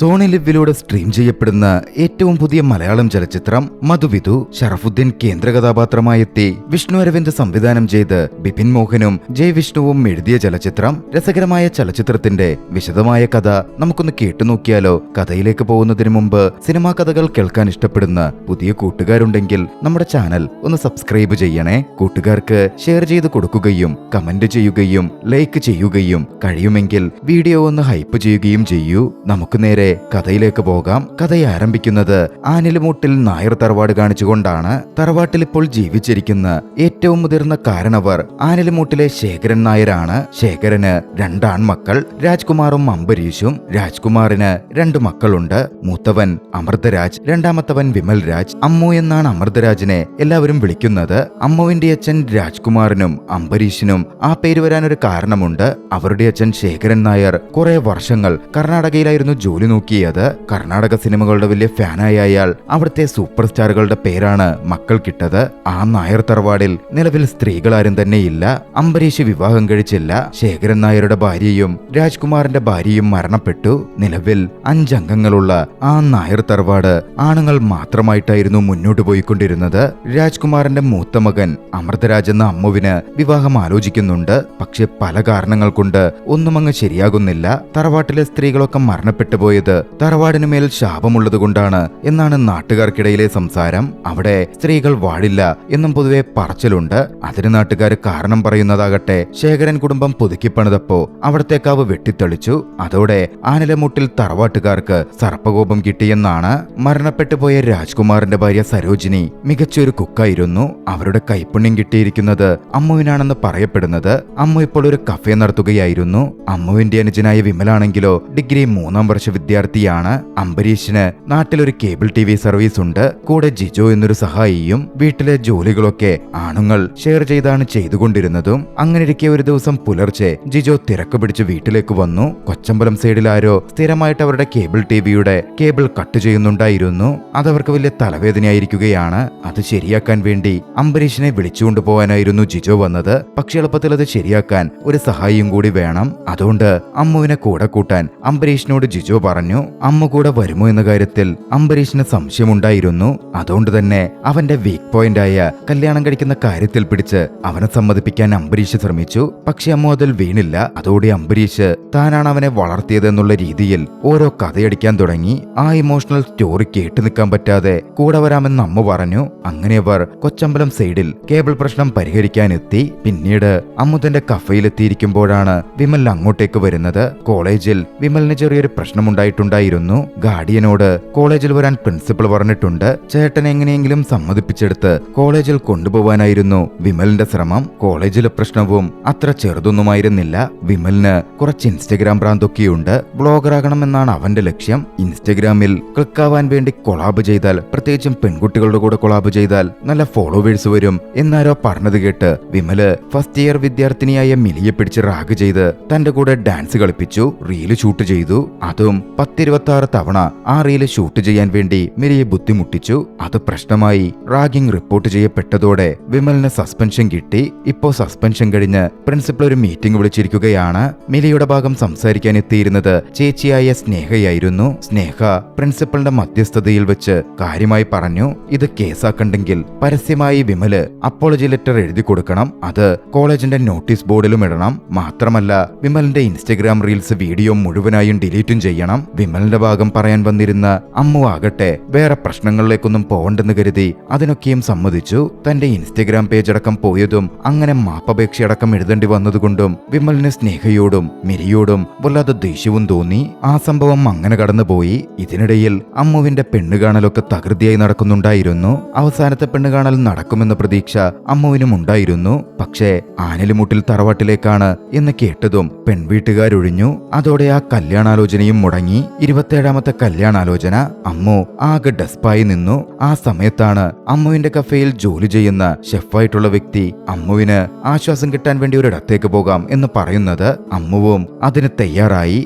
Sony ലിവിലൂടെ stream ചെയ്യപ്പെടുന്ന ഏറ്റവും പുതിയ മലയാളം ചലച്ചിത്രം മധുവിധു. ഷറഫുദ്ദീൻ കേന്ദ്ര കഥാപാത്രമായെത്തി വിഷ്ണു അരവിന്ദ് സംവിധാനം ചെയ്ത് ബിപിൻ മോഹനും ജയ് വിഷ്ണുവും എഴുതിയ ചലച്ചിത്രം. രസകരമായ ചലച്ചിത്രത്തിന്റെ വിശദമായ കഥ നമുക്കൊന്ന് കേട്ടുനോക്കിയാലോ? കഥയിലേക്ക് പോകുന്നതിന് മുമ്പ് സിനിമാ കഥകൾ കേൾക്കാൻ ഇഷ്ടപ്പെടുന്ന പുതിയ കൂട്ടുകാരുണ്ടെങ്കിൽ നമ്മുടെ ചാനൽ ഒന്ന് സബ്സ്ക്രൈബ് ചെയ്യണേ. കൂട്ടുകാർക്ക് ഷെയർ ചെയ്ത് കൊടുക്കുകയും കമന്റ് ചെയ്യുകയും ലൈക്ക് ചെയ്യുകയും കഴിയുമെങ്കിൽ വീഡിയോ ഒന്ന് ഹൈപ്പ് ചെയ്യുകയും ചെയ്യൂ. നമുക്ക് നേരെ കഥയിലേക്ക് പോകാം. കഥ ആരംഭിക്കുന്നത് ആനിലുമൂട്ടിൽ നായർ തറവാട് കാണിച്ചുകൊണ്ടാണ്. തറവാട്ടിൽ ഇപ്പോൾ ജീവിച്ചിരിക്കുന്ന ഏറ്റവും മുതിർന്ന കാരണവർ ആനിലുമൂട്ടിലെ ശേഖരൻ നായരാണ്. ശേഖരന് രണ്ടാൺമക്കൾ, രാജ്കുമാറും അംബരീഷും. രാജ്കുമാറിന് 2 മക്കളുണ്ട്. മൂത്തവൻ അമൃതരാജ്, രണ്ടാമത്തവൻ വിമൽ രാജ്. അമ്മു എന്നാണ് അമൃതരാജിനെ എല്ലാവരും വിളിക്കുന്നത്. അമ്മുവിന്റെ അച്ഛൻ രാജ്കുമാറിനും അംബരീഷിനും ആ പേര് വരാനൊരു കാരണമുണ്ട്. അവരുടെ അച്ഛൻ ശേഖരൻ നായർ കുറെ വർഷങ്ങൾ കർണാടകയിലായിരുന്നു ജോലി നോക്കിയത്. കർണാടക സിനിമകളുടെ വലിയ ഫാനായ അയാൾ അവിടുത്തെ സൂപ്പർ സ്റ്റാറുകളുടെ പേരാണ് മക്കൾക്കിട്ടത്. ആ നായർ തറവാടിൽ നിലവിൽ സ്ത്രീകളാരും തന്നെയില്ല. അംബരീഷ് വിവാഹം കഴിച്ചില്ല. ശേഖരൻ നായരുടെ ഭാര്യയും രാജ്കുമാറിന്റെ ഭാര്യയും മരണപ്പെട്ടു. നിലവിൽ 5 അംഗങ്ങളുള്ള ആ നായർ തറവാട് ആണുങ്ങൾ മാത്രമായിട്ടായിരുന്നു മുന്നോട്ട് പോയിക്കൊണ്ടിരുന്നത്. രാജ്കുമാറിന്റെ മൂത്ത മകൻ അമൃതരാജ് എന്ന അമ്മുവിന് വിവാഹം ആലോചിക്കുന്നുണ്ട്. പക്ഷെ പല കാരണങ്ങൾ കൊണ്ട് ഒന്നും അങ്ങ് ശരിയാകുന്നില്ല. തറവാട്ടിലെ സ്ത്രീകളൊക്കെ മരണപ്പെട്ടു പോയത് തറവാടിന് മേൽ ശാപമുള്ളത് കൊണ്ടാണ് എന്നാണ് നാട്ടുകാർക്കിടയിലെ സംസാരം. അവിടെ സ്ത്രീകൾ വാഴില്ല എന്നും പൊതുവെ പറച്ചിലുണ്ട്. അതിന് നാട്ടുകാർ കാരണം പറയുന്നതാകട്ടെ, ശേഖരൻ കുടുംബം പുതുക്കിപ്പണിതപ്പോ അവിടത്തെ കാവ് വെട്ടിത്തെളിച്ചു. അതോടെ ആനിലമൂട്ടിൽ തറവാട്ടുകാർക്ക് സർപ്പകോപം കിട്ടിയെന്നാണ്. മരണപ്പെട്ടുപോയ രാജ്കുമാറിന്റെ ഭാര്യ സരോജിനി മികച്ചൊരു കുക്കായിരുന്നു. അവരുടെ കൈപ്പുണ്യം കിട്ടിയിരിക്കുന്നത് അമ്മുവിനാണെന്ന് പറയപ്പെടുന്നത്. അമ്മു ഇപ്പോൾ ഒരു കഫേ നടത്തുകയായിരുന്നു. അമ്മുവിന്റെ അനുജനായ വിമലാണെങ്കിലോ ഡിഗ്രി 3ാം വർഷ വിദ്യാർത്ഥിയാണ്. അംബരീഷിന് നാട്ടിലൊരു കേബിൾ TV സർവീസ് ഉണ്ട്. കൂടെ ജിജോ എന്നൊരു സഹായിയും. വീട്ടിലെ ജോലികളൊക്കെ ആണുങ്ങൾ ഷെയർ ചെയ്താണ് ചെയ്തുകൊണ്ടിരുന്നതും. അങ്ങനെയിരിക്കെ ഒരു ദിവസം പുലർച്ചെ ജിജോ തിരക്ക് പിടിച്ച് വീട്ടിലേക്ക് വന്നു. കൊച്ചമ്പലം സൈഡിൽ ആരോ സ്ഥിരമായിട്ട് അവരുടെ കേബിൾ TVയുടെ കേബിൾ കട്ട് ചെയ്യുന്നുണ്ടായിരുന്നു. അതവർക്ക് വലിയ തലവേദനയായിരിക്കുകയാണ്. അത് ശരിയാക്കാൻ വേണ്ടി അംബരീഷിനെ വിളിച്ചുകൊണ്ടുപോകാനായിരുന്നു ജിജോ വന്നത്. പക്ഷെ എളുപ്പത്തിൽ അത് ശരിയാക്കാൻ ഒരു സഹായിയും കൂടി വേണം. അതുകൊണ്ട് അമ്മുവിനെ കൂടെ കൂട്ടാൻ അംബരീഷിനോട് ജിജോ പറഞ്ഞു. അമ്മ കൂടെ വരുമോ എന്ന കാര്യത്തിൽ അംബരീഷിന് സംശയമുണ്ടായിരുന്നു. അതുകൊണ്ട് തന്നെ അവന്റെ വീക്ക് പോയിന്റായ കല്യാണം കഴിക്കുന്ന കാര്യത്തിൽ പിടിച്ച് അവനെ സമ്മതിപ്പിക്കാൻ അംബരീഷ് ശ്രമിച്ചു. പക്ഷെ അമ്മ അതിൽ വീണില്ല. അതോടെ അംബരീഷ് താനാണ് അവനെ വളർത്തിയതെന്നുള്ള രീതിയിൽ ഓരോ കഥയടിക്കാൻ തുടങ്ങി. ആ ഇമോഷണൽ സ്റ്റോറി കേട്ടു നിൽക്കാൻ പറ്റാതെ കൂടെ വരാമെന്ന് അമ്മ പറഞ്ഞു. അങ്ങനെ അവർ കൊച്ചമ്പലം സൈഡിൽ കേബിൾ പ്രശ്നം പരിഹരിക്കാനെത്തി. പിന്നീട് അമ്മുതന്റെ കഫയിലെത്തിയിരിക്കുമ്പോഴാണ് വിമൽ അങ്ങോട്ടേക്ക് വരുന്നത്. കോളേജിൽ വിമലിന് ചെറിയൊരു പ്രശ്നമുണ്ടായിട്ടുണ്ടായിരുന്നു. ഗാർഡിയനോട് കോളേജിൽ വരാൻ പ്രിൻസിപ്പൽ പറഞ്ഞിട്ടുണ്ട്. ചേട്ടൻ എങ്ങനെയെങ്കിലും സമ്മതിപ്പിച്ചെടുത്ത് കോളേജിൽ കൊണ്ടുപോവാനായിരുന്നു വിമലിന്റെ ശ്രമം. കോളേജിലെ പ്രശ്നവും അത്ര ചെറുതൊന്നുമായിരുന്നില്ല. വിമലിന് കുറച്ച് ഇൻസ്റ്റഗ്രാം ഭ്രാന്തൊക്കെയുണ്ട്. ബ്ലോഗറാകണമെന്നാണ് അവന്റെ ലക്ഷ്യം. ഇൻസ്റ്റഗ്രാമിൽ ക്ലിക്കാവാൻ വേണ്ടി കൊളാബ് ചെയ്താൽ, പ്രത്യേകിച്ചും പെൺകുട്ടികളുടെ കൂടെ കൊളാബ് ചെയ്താൽ നല്ല ഫോളോവേഴ്സ് വരും എന്നാരോ പറഞ്ഞത് കേട്ട് വിമല് ഫസ്റ്റ് ഇയർ വിദ്യാർത്ഥിനിയായ മിലിയെ പിടിച്ച് റാഗ് ചെയ്ത് തന്റെ കൂടെ ഡാൻസ് കളിപ്പിച്ചു. റീല് ഷൂട്ട് ചെയ്തു. അതും 10-26 തവണ ആ റീല് ഷൂട്ട് ചെയ്യാൻ വേണ്ടി മിലിയെ ബുദ്ധിമുട്ടിച്ചു. അത് പ്രശ്നമായി റാഗിംഗ് റിപ്പോർട്ട് ചെയ്യപ്പെട്ടതോടെ വിമലിന് സസ്പെൻഷൻ കിട്ടി. ഇപ്പോ സസ്പെൻഷൻ കഴിഞ്ഞ് പ്രിൻസിപ്പൽ ഒരു മീറ്റിംഗ് വിളിച്ചിരിക്കുകയാണ്. മിലിയുടെ ഭാഗം സംസാരിക്കാൻ എത്തിയിരുന്നത് ചേച്ചിയായ സ്നേഹയായിരുന്നു. സ്നേഹ പ്രിൻസിപ്പലിന്റെ മധ്യസ്ഥതയിൽ വെച്ച് കാര്യമായി പറഞ്ഞു, ഇത് കേസാക്കണ്ടെങ്കിൽ പരസ്യമായി വിമല് അപ്പോളജി ലെറ്റർ എഴുതി കൊടുക്കണം. അത് കോളേജിന്റെ നോട്ടീസ് ബോർഡിലും ഇടണം. മാത്രമല്ല വിമലിന്റെ ഇൻസ്റ്റഗ്രാം റീൽസ് വീഡിയോ മുഴുവനായും ഡിലീറ്റും ചെയ്യണം. വിമലിന്റെ ഭാഗം പറയാൻ വന്നിരുന്ന അമ്മു ആകട്ടെ വേറെ പ്രശ്നങ്ങളിലേക്കൊന്നും പോകണ്ടെന്ന് കരുതി അതിനൊക്കെയും സമ്മതിച്ചു. തന്റെ ഇൻസ്റ്റഗ്രാം പേജ് അടക്കം പോയതും അങ്ങനെ മാപ്പപേക്ഷയടക്കം എഴുതേണ്ടി വന്നതുകൊണ്ടും വിമലിന് സ്നേഹയോടും മിരിയോടും വല്ലാതെ ദേഷ്യവും തോന്നി. ആ സംഭവം അങ്ങനെ കടന്നുപോയി. ഇതിനിടയിൽ അമ്മുവിന്റെ പെണ്ണുകാണലൊക്കെ തകൃതിയായി നടക്കുന്നുണ്ടായിരുന്നു. അവസാനത്തെ പെണ്ണുകാണൽ നടക്കുമെന്ന പ്രതീക്ഷ അമ്മുവിനും ഉണ്ടായിരുന്നു. പക്ഷേ ആനിലുമൂട്ടിൽ തറവാട്ടിലേക്കാണ് എന്ന് കേട്ടതും പെൺവീട്ടുകാരൊഴിഞ്ഞു. അതോടെ ആ കല്യാണാലോചനയും മുടങ്ങി. 27ാമത്തെ കല്യാണാലോചന. അമ്മു ആകെ ഡെസ്പായി നിന്നു. ആ സമയത്താണ് അമ്മുവിന്റെ കഫേയിൽ ജോലി ചെയ്യുന്ന ഷെഫായിട്ടുള്ള വ്യക്തി അമ്മുവിന് ആശ്വാസം കിട്ടാൻ വേണ്ടി ഒരിടത്തേക്ക് പോകാം എന്ന് പറയുന്നത്. അമ്മുവും അതിന് തയ്യാറായി.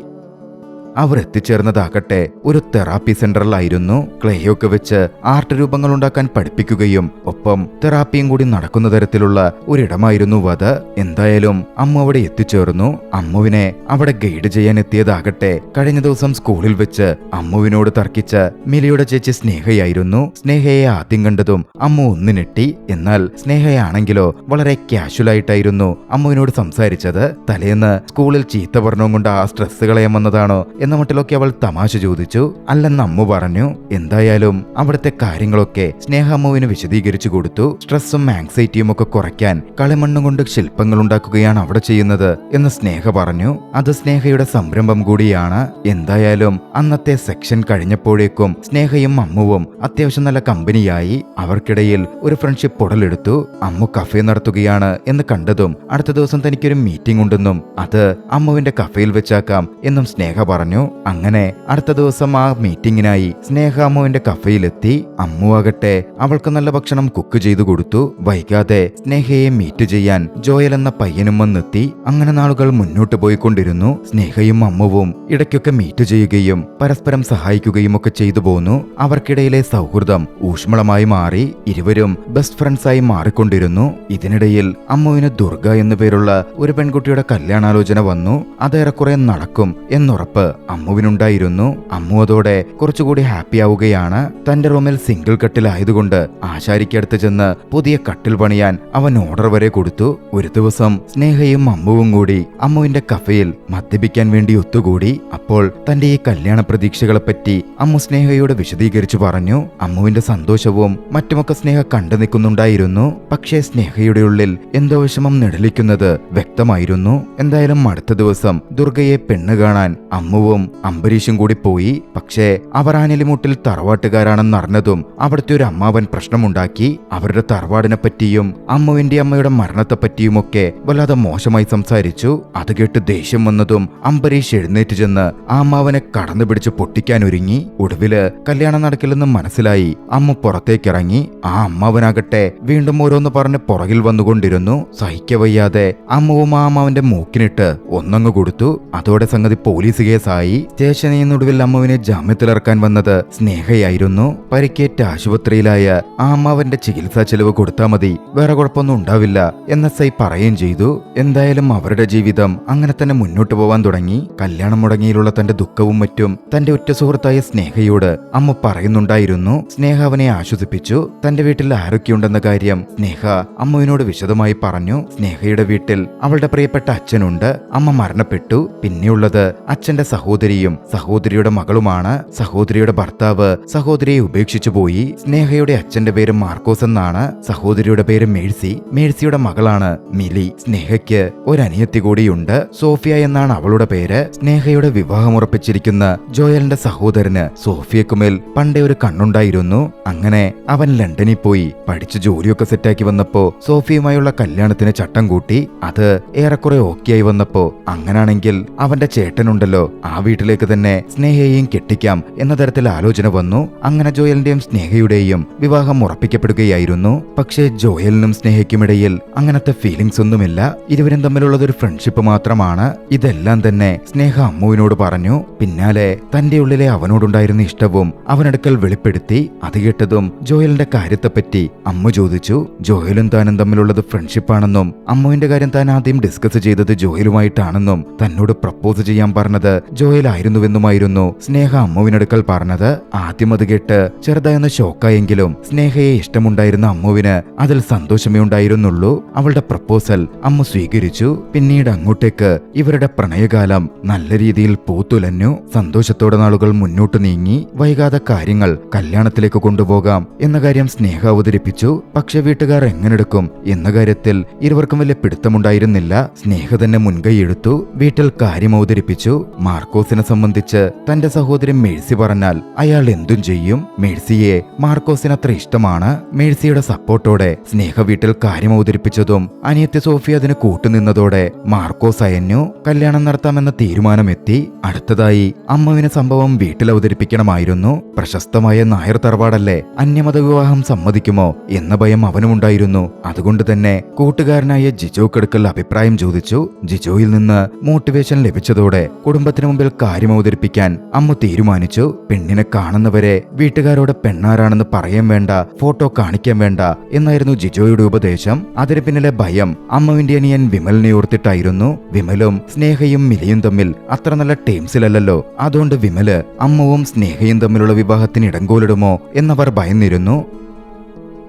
അവർ എത്തിച്ചേർന്നതാകട്ടെ ഒരു തെറാപ്പി സെന്ററിലായിരുന്നു. ക്ലേയൊക്കെ വെച്ച് ആർട്ട് രൂപങ്ങൾ ഉണ്ടാക്കാൻ പഠിപ്പിക്കുകയും ഒപ്പം തെറാപ്പിയും കൂടി നടക്കുന്ന തരത്തിലുള്ള ഒരിടമായിരുന്നു അത്. എന്തായാലും അമ്മു അവിടെ എത്തിച്ചേർന്നു. അമ്മുവിനെ അവിടെ ഗൈഡ് ചെയ്യാൻ എത്തിയതാകട്ടെ കഴിഞ്ഞ ദിവസം സ്കൂളിൽ വെച്ച് അമ്മുവിനോട് തർക്കിച്ച മിലിയുടെ ചേച്ചി സ്നേഹയായിരുന്നു. സ്നേഹയെ ആദ്യം കണ്ടതും അമ്മു ഒന്ന് ഞെട്ടി. എന്നാൽ സ്നേഹയാണെങ്കിലോ വളരെ കാഷ്വലായിട്ടായിരുന്നു അമ്മുവിനോട് സംസാരിച്ചത്. തലേന്ന് സ്കൂളിൽ ചീത്ത പറഞ്ഞും കൊണ്ട് ആ സ്ട്രെസ് കളയാൻ വന്നതാണോ എന്ന മട്ടിലൊക്കെ അവൾ തമാശ ചോദിച്ചു. അല്ലെന്ന് അമ്മു പറഞ്ഞു. എന്തായാലും അവിടുത്തെ കാര്യങ്ങളൊക്കെ സ്നേഹ അമ്മുവിന് വിശദീകരിച്ചു കൊടുത്തു. സ്ട്രെസ്സും ആങ്സൈറ്റിയും ഒക്കെ കുറയ്ക്കാൻ കളിമണ്ണും കൊണ്ട് ശില്പങ്ങൾ ഉണ്ടാക്കുകയാണ് അവിടെ ചെയ്യുന്നത് എന്ന് സ്നേഹ പറഞ്ഞു. അത് സ്നേഹയുടെ സംരംഭം കൂടിയാണ്. എന്തായാലും അന്നത്തെ സെക്ഷൻ കഴിഞ്ഞപ്പോഴേക്കും സ്നേഹയും അമ്മുവും അത്യാവശ്യം നല്ല കമ്പനിയായി. അവർക്കിടയിൽ ഒരു ഫ്രണ്ട്ഷിപ്പ് ഉടലെടുത്തു. അമ്മു കഫേ നടത്തുകയാണ് എന്ന് കണ്ടതും അടുത്ത ദിവസം തനിക്കൊരു മീറ്റിംഗ് ഉണ്ടെന്നും അത് അമ്മുവിന്റെ കഫേയിൽ വെച്ചാക്കാം എന്നും സ്നേഹ പറഞ്ഞു. അങ്ങനെ അടുത്ത ദിവസം ആ മീറ്റിംഗിനായി സ്നേഹ അമ്മുവിന്റെ കഫേയിലെത്തി. അമ്മു ആകട്ടെ അവൾക്ക് നല്ല ഭക്ഷണം കുക്ക് ചെയ്തു കൊടുത്തു. വൈകാതെ സ്നേഹയെ മീറ്റ് ചെയ്യാൻ ജോയൽ എന്ന പയ്യനും വന്നെത്തി. അങ്ങനെ നാളുകൾ മുന്നോട്ട് പോയിക്കൊണ്ടിരുന്നു. സ്നേഹയും അമ്മുവും ഇടയ്ക്കൊക്കെ മീറ്റ് ചെയ്യുകയും പരസ്പരം സഹായിക്കുകയും ഒക്കെ ചെയ്തു പോന്നു. അവർക്കിടയിലെ സൗഹൃദം ഊഷ്മളമായി മാറി. ഇരുവരും ബെസ്റ്റ് ഫ്രണ്ട്സായി മാറിക്കൊണ്ടിരുന്നു. ഇതിനിടയിൽ അമ്മുവിന് ദുർഗ എന്നു പേരുള്ള ഒരു പെൺകുട്ടിയുടെ കല്യാണാലോചന വന്നു. അതേറെക്കുറെ നടക്കും എന്നുറപ്പ് അമ്മുവിനുണ്ടായിരുന്നു. അമ്മു അതോടെ കുറച്ചുകൂടി ഹാപ്പി ആവുകയാണ്. തന്റെ റൂമിൽ സിംഗിൾ കട്ടിലായതുകൊണ്ട് ആശാരിക്കടുത്ത് ചെന്ന് പുതിയ കട്ടിൽ പണിയാൻ അവൻ ഓർഡർ വരെ കൊടുത്തു. ഒരു ദിവസം സ്നേഹയും അമ്മുവും കൂടി അമ്മുവിന്റെ കഫേയിൽ മദ്യപിക്കാൻ വേണ്ടി ഒത്തുകൂടി. അപ്പോൾ തന്റെ ഈ കല്യാണ പ്രതീക്ഷകളെപ്പറ്റി അമ്മു സ്നേഹയോട് വിശദീകരിച്ചു പറഞ്ഞു. അമ്മുവിന്റെ സന്തോഷവും മറ്റുമൊക്കെ സ്നേഹ കണ്ടു നിൽക്കുന്നുണ്ടായിരുന്നു. പക്ഷേ സ്നേഹയുടെ ഉള്ളിൽ എന്തോ വിഷമം നിഴലിക്കുന്നത് വ്യക്തമായിരുന്നു. എന്തായാലും അടുത്ത ദിവസം ദുർഗയെ പെണ്ണ് കാണാൻ അമ്മുവും അംബരീഷും കൂടി പോയി. പക്ഷേ അവർ ആനിലിമുട്ടിൽ തറവാട്ടുകാരാണെന്ന് അറിഞ്ഞതും അവിടുത്തെ ഒരു അമ്മാവൻ പ്രശ്നമുണ്ടാക്കി. അവരുടെ തറവാടിനെ പറ്റിയും അമ്മുവിന്റെ അമ്മയുടെ മരണത്തെപ്പറ്റിയുമൊക്കെ വല്ലാതെ മോശമായി സംസാരിച്ചു. അത് കേട്ട് ദേഷ്യം വന്നതും അംബരീഷ് എഴുന്നേറ്റ് ചെന്ന് ആ അമ്മാവനെ കടന്നു പിടിച്ച് പൊട്ടിക്കാനൊരുങ്ങി. ഒടുവില് കല്യാണം നടക്കില്ലെന്ന് മനസ്സിലായി അമ്മു പുറത്തേക്കിറങ്ങി. ആ അമ്മാവനാകട്ടെ വീണ്ടും ഓരോന്ന് പറഞ്ഞ് പുറകിൽ വന്നുകൊണ്ടിരുന്നു. സഹിക്കവയ്യാതെ അമ്മുവും ആ അമ്മാവന്റെ മൂക്കിനിട്ട് ഒന്നങ്ങ് കൊടുത്തു. അതോടെ സംഗതി പോലീസ് കേസായി. സ്റ്റേഷനിൽ നിന്നൊടുവിൽ അമ്മുവിനെ ജാമ്യത്തിലിറക്കാൻ വന്നത് സ്നേഹയായിരുന്നു. പരിക്കേറ്റ ആശുപത്രിയിലായ ആ അമ്മാവന്റെ ചികിത്സാ ചെലവ് കൊടുത്താൽ മതി, വേറെ കുഴപ്പമൊന്നും ഉണ്ടാവില്ല എന്ന് SI പറയുകയും ചെയ്തു. എന്തായാലും അവരുടെ ജീവിതം അങ്ങനെ തന്നെ മുന്നോട്ട് പോവാൻ തുടങ്ങി. കല്യാണം മുടങ്ങിയിലുള്ള തന്റെ ദുഃഖവും മറ്റും തന്റെ ഉറ്റ സുഹൃത്തായ സ്നേഹയോട് അമ്മ പറയുന്നുണ്ടായിരുന്നു. സ്നേഹ അവനെ ആശ്വസിപ്പിച്ചു. തന്റെ വീട്ടിൽ ആരൊക്കെയുണ്ടെന്ന കാര്യം സ്നേഹ അമ്മുവിനോട് വിശദമായി പറഞ്ഞു. സ്നേഹയുടെ വീട്ടിൽ അവളുടെ പ്രിയപ്പെട്ട അച്ഛനുണ്ട്. അമ്മ മരണപ്പെട്ടു. പിന്നെയുള്ളത് അച്ഛന്റെ സഹോദരിയും സഹോദരിയുടെ മകളുമാണ്. സഹോദരിയുടെ ഭർത്താവ് സഹോദരിയെ ഉപേക്ഷിച്ചു പോയി. സ്നേഹയുടെ അച്ഛന്റെ പേര് മാർക്കോസ് എന്നാണ്. സഹോദരിയുടെ പേര് മേഴ്സി. മേഴ്സിയുടെ മകളാണ് മിലി. സ്നേഹയ്ക്ക് ഒരു അനിയത്തി കൂടിയുണ്ട്. സോഫിയ എന്നാണ് അവളുടെ പേര്. സ്നേഹയുടെ വിവാഹം ഉറപ്പിച്ചിരിക്കുന്ന ജോയലിന്റെ സഹോദരന് സോഫിയക്കുമേൽ പണ്ടേ ഒരു കണ്ണുണ്ടായിരുന്നു. അങ്ങനെ അവൻ ലണ്ടനിൽ പോയി പഠിച്ച് ജോലിയൊക്കെ സെറ്റാക്കി വന്നപ്പോ സോഫിയുമായുള്ള കല്യാണത്തിന് ചട്ടം കൂട്ടി. അത് ഏറെക്കുറെ ഓക്കെയായി വന്നപ്പോ അങ്ങനാണെങ്കിൽ അവന്റെ ചേട്ടനുണ്ടല്ലോ, ആ വീട്ടിലേക്ക് തന്നെ സ്നേഹയെയും കെട്ടിക്കാം എന്ന തരത്തിൽ ആലോചന വന്നു. അങ്ങനെ ജോയലിന്റെയും സ്നേഹയുടെയും വിവാഹം ഉറപ്പിക്കപ്പെടുകയായിരുന്നു. പക്ഷേ ജോയലിനും സ്നേഹയ്ക്കുമിടയിൽ അങ്ങനത്തെ ഫീലിംഗ്സ് ഒന്നുമില്ല. ഇരുവരും തമ്മിലുള്ളതൊരു ഫ്രണ്ട്ഷിപ്പ് മാത്രമാണ്. ഇതെല്ലാം തന്നെ സ്നേഹ അമ്മുവിനോട് പറഞ്ഞു. പിന്നാലെ തന്റെ ഉള്ളിലെ അവനോടുണ്ടായിരുന്ന ഇഷ്ടവും അവനടുക്കൽ വെളിപ്പെടുത്തി. അത് കേട്ടതും ജോയലിന്റെ കാര്യത്തെപ്പറ്റി അമ്മു ചോദിച്ചു. ജോയലും താനും തമ്മിലുള്ളത് ഫ്രണ്ട്ഷിപ്പാണെന്നും അമ്മുവിന്റെ കാര്യം താൻ ആദ്യം ഡിസ്കസ് ചെയ്തത് ജോയലുമായിട്ടാണെന്നും തന്നോട് പ്രപ്പോസ് ചെയ്യാൻ പറഞ്ഞത് ജോയലായിരുന്നുവെന്നുമായിരുന്നു സ്നേഹ അമ്മുവിനടുക്കൽ പറഞ്ഞത്. ആദ്യം അത് കേട്ട് ചെറുതായൊന്ന് ഷോക്കായെങ്കിലും സ്നേഹയെ ഇഷ്ടമുണ്ടായിരുന്ന അമ്മുവിന് അതിൽ സന്തോഷമേ ഉണ്ടായിരുന്നുള്ളൂ. അവളുടെ പ്രപ്പോസൽ അമ്മു സ്വീകരിച്ചു. പിന്നീട് അങ്ങോട്ടേക്ക് ഇവരുടെ പ്രണയകാലം നല്ല രീതിയിൽ പൂത്തുലഞ്ഞു. സന്തോഷത്തോടെ നാളുകൾ മുന്നോട്ട് നീങ്ങി. വൈകാതെ കാര്യങ്ങൾ കല്യാണത്തിലേക്ക് കൊണ്ടുപോകാം എന്ന കാര്യം സ്നേഹ അവതരിപ്പിച്ചു. പക്ഷെ വീട്ടുകാർ എങ്ങനെടുക്കും എന്ന കാര്യത്തിൽ ഇരുവർക്കും വലിയ പിടുത്തമുണ്ടായിരുന്നില്ല. സ്നേഹ തന്നെ മുൻകൈയെടുത്തു. വീട്ടിൽ കാര്യം അവതരിപ്പിച്ചു. മാർക്കോസിനെ സംബന്ധിച്ച് തന്റെ സഹോദരി മേഴ്സി പറഞ്ഞാൽ അയാൾ എന്തും ചെയ്യും. മേഴ്സിയെ മാർക്കോസിന് അത്ര ഇഷ്ടമാണ്. മേഴ്സിയുടെ സപ്പോർട്ടോടെ സ്നേഹ വീട്ടിൽ കാര്യം അവതരിപ്പിച്ചതും അനിയത്തി സോഫി അതിന് കൂട്ടുനിന്നതോടെ മാർക്കോസ് അയഞ്ഞു. കല്യാണം നടത്താമെന്ന തീരുമാനമെത്തി. അടുത്തതായി അമ്മുവിന് സംഭവം വീട്ടിൽ അവതരിപ്പിക്കണമായിരുന്നു. പ്രശസ്തമായ നായർ തറവാടല്ലേ, അന്യമത വിവാഹം സമ്മതിക്കുമോ എന്ന ഭയം അവനുമുണ്ടായിരുന്നു. അതുകൊണ്ട് തന്നെ കൂട്ടുകാരനായ ജിജോക്കടുക്കൽ അഭിപ്രായം ചോദിച്ചു. ജിജോയിൽ നിന്ന് മോട്ടിവേഷൻ ലഭിച്ചതോടെ കുടുംബത്തിന് മുമ്പിൽ ഒടുവിൽ കാര്യം അവതരിപ്പിക്കാൻ അമ്മ തീരുമാനിച്ചു. പെണ്ണിനെ കാണുന്നവരെ വീട്ടുകാരോട് പെണ്ണാരാണെന്ന് പറയാൻ വേണ്ട, ഫോട്ടോ കാണിക്കാൻ വേണ്ട എന്നായിരുന്നു ജിജോയുടെ ഉപദേശം. അതിന് പിന്നിലെ ഭയം അമ്മുവിന്റെ അനിയൻ വിമലിനെ ഓർത്തിട്ടായിരുന്നു. വിമലും സ്നേഹയും മിലിയും തമ്മിൽ അത്ര നല്ല ടീംസിലല്ലോ. അതുകൊണ്ട് വിമല് അമ്മുവും സ്നേഹയും തമ്മിലുള്ള വിവാഹത്തിന് ഇടങ്കോലിടുമോ എന്നവർ ഭയന്നിരുന്നു.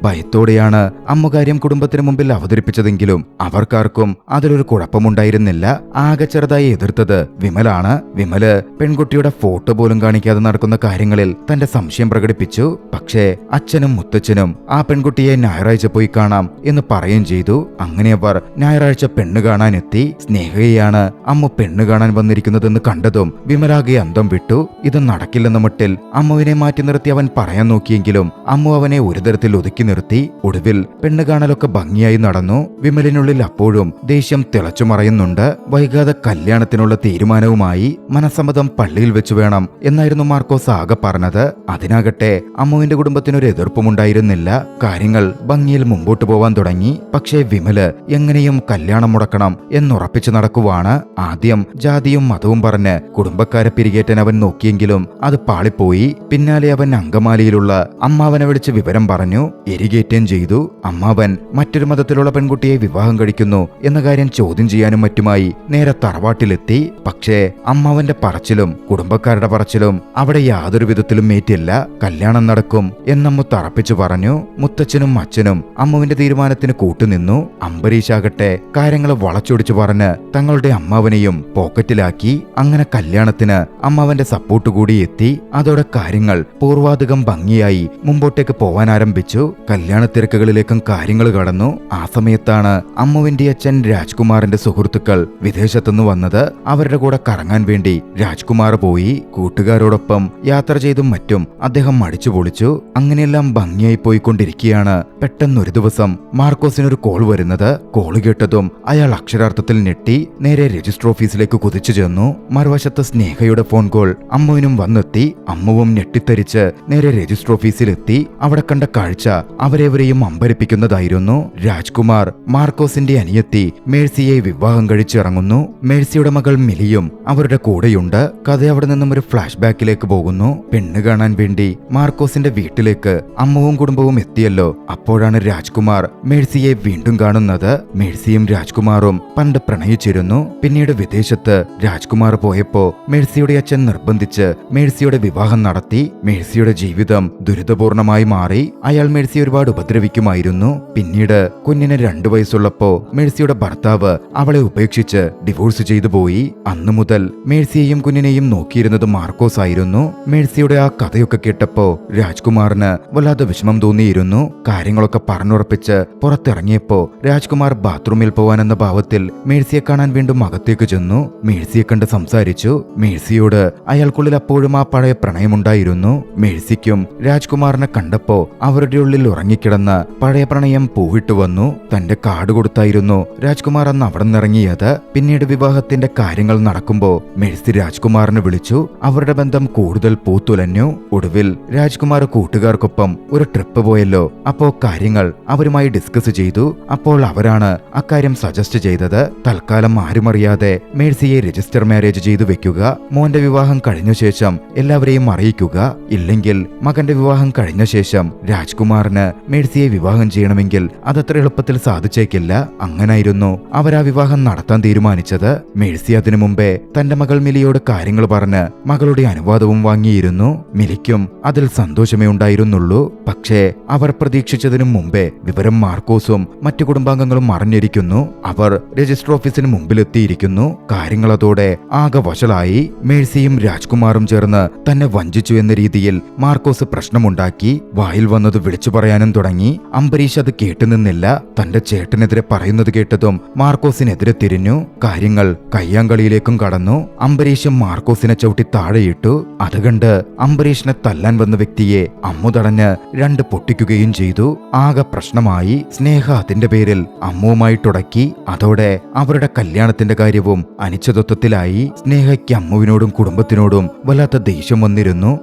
ഭയത്തോടെയാണ് അമ്മുകാര്യം കുടുംബത്തിന് മുമ്പിൽ അവതരിപ്പിച്ചതെങ്കിലും അവർക്കാർക്കും അതിലൊരു കുഴപ്പമുണ്ടായിരുന്നില്ല. ആകെ ചെറുതായി എതിർത്തത് വിമലാണ്. വിമല് പെൺകുട്ടിയുടെ ഫോട്ടോ പോലും കാണിക്കാതെ നടക്കുന്ന കാര്യങ്ങളിൽ തന്റെ സംശയം പ്രകടിപ്പിച്ചു. പക്ഷേ അച്ഛനും മുത്തച്ഛനും ആ പെൺകുട്ടിയെ ഞായറാഴ്ച പോയി കാണാം എന്ന് പറയുകയും ചെയ്തു. അങ്ങനെ അവർ ഞായറാഴ്ച പെണ്ണ് കാണാനെത്തി. സ്നേഹയെയാണ് അമ്മു പെണ്ണ് കാണാൻ വന്നിരിക്കുന്നതെന്ന് കണ്ടതും വിമലാകെ അന്തം വിട്ടു. ഇത് നടക്കില്ലെന്ന മട്ടിൽ അമ്മുവിനെ മാറ്റി നിർത്തി അവൻ പറയാൻ നോക്കിയെങ്കിലും അമ്മു അവനെ ഒരു തരത്തിൽ ഒതുക്കി നിർത്തി. ഒടുവിൽ പെണ്ണ് കാണലൊക്കെ ഭംഗിയായി നടന്നു. വിമലിനുള്ളിൽ അപ്പോഴും ദേഷ്യം തിളച്ചു മറയുന്നുണ്ട്. വൈകാതെ കല്യാണത്തിനുള്ള തീരുമാനവുമായി. മനസ്സമ്മതം പള്ളിയിൽ വെച്ച് വേണം എന്നായിരുന്നു മാർക്കോസ് ആകെ പറഞ്ഞത്. അതിനാകട്ടെ അമ്മുവിന്റെ കുടുംബത്തിനൊരു എതിർപ്പുമുണ്ടായിരുന്നില്ല. കാര്യങ്ങൾ ഭംഗിയിൽ മുമ്പോട്ട് പോവാൻ തുടങ്ങി. പക്ഷേ വിമല് എങ്ങനെയും കല്യാണം മുടക്കണം എന്നുറപ്പിച്ചു നടക്കുവാണ്. ആദ്യം ജാതിയും മതവും പറഞ്ഞ് കുടുംബക്കാരെ പിരികേറ്റാൻ അവൻ നോക്കിയെങ്കിലും അത് പാളിപ്പോയി. പിന്നാലെ അവൻ അങ്കമാലിയിലുള്ള അമ്മാവനെ വിളിച്ച് വിവരം പറഞ്ഞു. എരികേറ്റം ചെയ്തു. അമ്മാവൻ മറ്റൊരു മതത്തിലുള്ള പെൺകുട്ടിയെ വിവാഹം കഴിക്കുന്നു എന്ന കാര്യം ചോദ്യം ചെയ്യാനും മറ്റുമായി നേരെ തറവാട്ടിലെത്തി. പക്ഷേ അമ്മാവന്റെ പറച്ചിലും കുടുംബക്കാരുടെ പറച്ചിലും അവിടെ യാതൊരു വിധത്തിലും ഏറ്റില്ല. കല്യാണം നടക്കും എന്നമ്മു തറപ്പിച്ചു പറഞ്ഞു. മുത്തച്ഛനും അച്ഛനും അമ്മുവിന്റെ തീരുമാനത്തിന് കൂട്ടുനിന്നു. അംബരീഷാകട്ടെ കാര്യങ്ങൾ വളച്ചൊടിച്ചു പറഞ്ഞ് തങ്ങളുടെ അമ്മാവനെയും പോക്കറ്റിലാക്കി. അങ്ങനെ കല്യാണത്തിന് അമ്മാവന്റെ സപ്പോർട്ട് കൂടി എത്തി. അതോടെ കാര്യങ്ങൾ പൂർവാധികം ഭംഗിയായി മുമ്പോട്ടേക്ക് പോവാൻ ആരംഭിച്ചു. കല്യാണ തിരക്കുകളിലേക്കും കാര്യങ്ങൾ കടന്നു. ആ സമയത്താണ് അമ്മുവിന്റെ അച്ഛൻ രാജ്കുമാറിന്റെ സുഹൃത്തുക്കൾ വിദേശത്തുനിന്ന് വന്നത്. അവരുടെ കൂടെ കറങ്ങാൻ വേണ്ടി രാജ്കുമാർ പോയി. കൂട്ടുകാരോടൊപ്പം യാത്ര ചെയ്തും മറ്റും അദ്ദേഹം അടിച്ചു പൊളിച്ചു. അങ്ങനെയെല്ലാം ഭംഗിയായി പോയിക്കൊണ്ടിരിക്കുകയാണ്. പെട്ടെന്നൊരു ദിവസം മാർക്കോസിനൊരു കോൾ വരുന്നത്. കോള് കേട്ടതും അയാൾ അക്ഷരാർത്ഥത്തിൽ ഞെട്ടി. നേരെ രജിസ്റ്റർ ഓഫീസിലേക്ക് കുതിച്ചു ചെന്നു. മറുവശത്ത് സ്നേഹയുടെ ഫോൺ കോൾ അമ്മുവിനും വന്നെത്തി. അമ്മുവും ഞെട്ടിത്തരിച്ച് നേരെ രജിസ്റ്റർ ഓഫീസിലെത്തി. അവിടെ കണ്ട കാഴ്ച അവരെവരെയും അമ്പരിപ്പിക്കുന്നതായിരുന്നു. രാജ്കുമാർ മാർക്കോസിന്റെ അനിയത്തി മേഴ്സിയെ വിവാഹം കഴിച്ചിറങ്ങുന്നു. മേഴ്സിയുടെ മകൾ മിലിയും അവരുടെ കൂടെയുണ്ട്. കഥ അവിടെ നിന്നും ഒരു ഫ്ലാഷ് ബാക്കിലേക്ക് പോകുന്നു. പെണ്ണ് കാണാൻ വേണ്ടി മാർക്കോസിന്റെ വീട്ടിലേക്ക് അമ്മുവും കുടുംബവും എത്തിയല്ലോ. അപ്പോഴാണ് രാജ്കുമാർ മേഴ്സിയെ വീണ്ടും കാണുന്നത്. മേഴ്സിയും രാജ്കുമാറും പണ്ട് പ്രണയിച്ചിരുന്നു. പിന്നീട് വിദേശത്ത് രാജ്കുമാർ പോയപ്പോ മേഴ്സിയുടെ അച്ഛൻ നിർബന്ധിച്ച് മേഴ്സിയുടെ വിവാഹം നടത്തി. മേഴ്സിയുടെ ജീവിതം ദുരിതപൂർണമായി മാറി. അയാൾ മേഴ്സിയെ ഒരുപാട് ഉപദ്രവിക്കുമായിരുന്നു. പിന്നീട് കുഞ്ഞിന് 2 വയസ്സുള്ളപ്പോ മേഴ്സിയുടെ ഭർത്താവ് അവളെ ഉപേക്ഷിച്ച് ഡിവോഴ്സ് ചെയ്തു പോയി. അന്നു മുതൽ മേഴ്സിയെയും കുഞ്ഞിനെയും നോക്കിയിരുന്നത് മാർക്കോസ് ആയിരുന്നു. മേഴ്സിയുടെ ആ കഥയൊക്കെ കേട്ടപ്പോ രാജ്കുമാറിന് വല്ലാതെ വിഷമം തോന്നിയിരുന്നു. കാര്യങ്ങളൊക്കെ പറഞ്ഞുറപ്പിച്ച് പുറത്തിറങ്ങിയപ്പോ രാജ്കുമാർ ബാത്റൂമിൽ പോവാനെന്ന ഭാവത്തിൽ മേഴ്സിയെ കാണാൻ വീണ്ടും അകത്തേക്ക് ചെന്നു. മേഴ്സിയെ കണ്ട് സംസാരിച്ചു. മേഴ്സിയോട് അയാൾക്കുള്ളിൽ അപ്പോഴും ആ പഴയ പ്രണയമുണ്ടായിരുന്നു. മേഴ്സിക്കും രാജ്കുമാറിനെ കണ്ടപ്പോ അവരുടെ ഉള്ളിൽ ഉറങ്ങിക്കിടന്ന പഴയ പ്രണയം പൂവിട്ടു വന്നു. തന്റെ കാർഡ് കൊടുത്തായിരുന്നു രാജ്കുമാർ അന്ന് അവിടെ നിന്നിറങ്ങിയത്. പിന്നീട് വിവാഹത്തിന്റെ കാര്യങ്ങൾ നടക്കുമ്പോ മേഴ്സി രാജ്കുമാറിനെ വിളിച്ചു. അവരുടെ ബന്ധം കൂടുതൽ പൂത്തുലഞ്ഞു. ഒടുവിൽ രാജ്കുമാർ കൂട്ടുകാർക്കൊപ്പം ഒരു ട്രിപ്പ് പോയല്ലോ. അപ്പോ കാര്യങ്ങൾ അവരുമായി ഡിസ്കസ് ചെയ്തു. അപ്പോൾ അവരാണ് അക്കാര്യം സജസ്റ്റ് ചെയ്തത്. തൽക്കാലം ആരുമറിയാതെ മേഴ്സിയെ രജിസ്റ്റർ മാരേജ് ചെയ്തു വെക്കുക. മോന്റെ വിവാഹം കഴിഞ്ഞ ശേഷം എല്ലാവരെയും അറിയിക്കുക. ഇല്ലെങ്കിൽ മകന്റെ വിവാഹം കഴിഞ്ഞ ശേഷം രാജ്കുമാറിന് മേഴ്സിയെ വിവാഹം ചെയ്യണമെങ്കിൽ അതത്ര എളുപ്പത്തിൽ സാധിച്ചേക്കില്ല. അങ്ങനായിരുന്നു അവരാ വിവാഹം നടത്താൻ തീരുമാനിച്ചത്. മേഴ്സി അതിനു മുമ്പേ തന്റെ മകൾ മിലിയോട് കാര്യങ്ങൾ പറഞ്ഞ് മകളുടെ അനുവാദവും വാങ്ങിയിരുന്നു. മിലിക്കും അതിൽ സന്തോഷമേ ഉണ്ടായിരുന്നുള്ളൂ. പക്ഷേ അവർ പ്രതീക്ഷിച്ചതിനു മുമ്പേ വിവരം മാർക്കോസും മറ്റു കുടുംബാംഗങ്ങളും അറിഞ്ഞിരിക്കുന്നു. അവർ രജിസ്റ്റർ ഓഫീസിന് മുമ്പിലെത്തിയിരിക്കുന്നു. കാര്യങ്ങൾ അതോടെ ആകെ വഷളായി. മേഴ്സിയും രാജ്കുമാറും ചേർന്ന് തന്നെ വഞ്ചിച്ചു എന്ന രീതിയിൽ മാർക്കോസ് പ്രശ്നമുണ്ടാക്കി. വായിൽ വന്നത് വിളിച്ചു പറയാനും തുടങ്ങി. അംബരീഷ് അത് കേട്ടുനിന്നില്ല. തന്റെ ചേട്ടനെതിരെ പറയുന്നത് കേട്ടതും മാർക്കോസിനെതിരെ തിരിഞ്ഞു. കാര്യങ്ങൾ കയ്യാങ്കളിയിലേക്കും കടന്നു. അംബരീഷും മാർക്കോസിനെ ചവിട്ടി താഴെയിട്ടു. അത് കണ്ട് അംബരീഷിനെ തല്ലാൻ വന്ന വ്യക്തിയെ അമ്മു തടഞ്ഞ് 2 പൊട്ടിക്കുകയും ചെയ്തു. ആകെ പ്രശ്നമായി. സ്നേഹ അതിന്റെ പേരിൽ അമ്മുവുമായിട്ടുടക്കി. അതോടെ അവരുടെ കല്യാണത്തിന്റെ കാര്യവും അനിശ്ചിതത്വത്തിലായി. സ്നേഹയ്ക്ക് അമ്മുവിനോടും കുടുംബത്തിനോടും വല്ലാത്ത ദേഷ്യം വന്നിരുന്നു.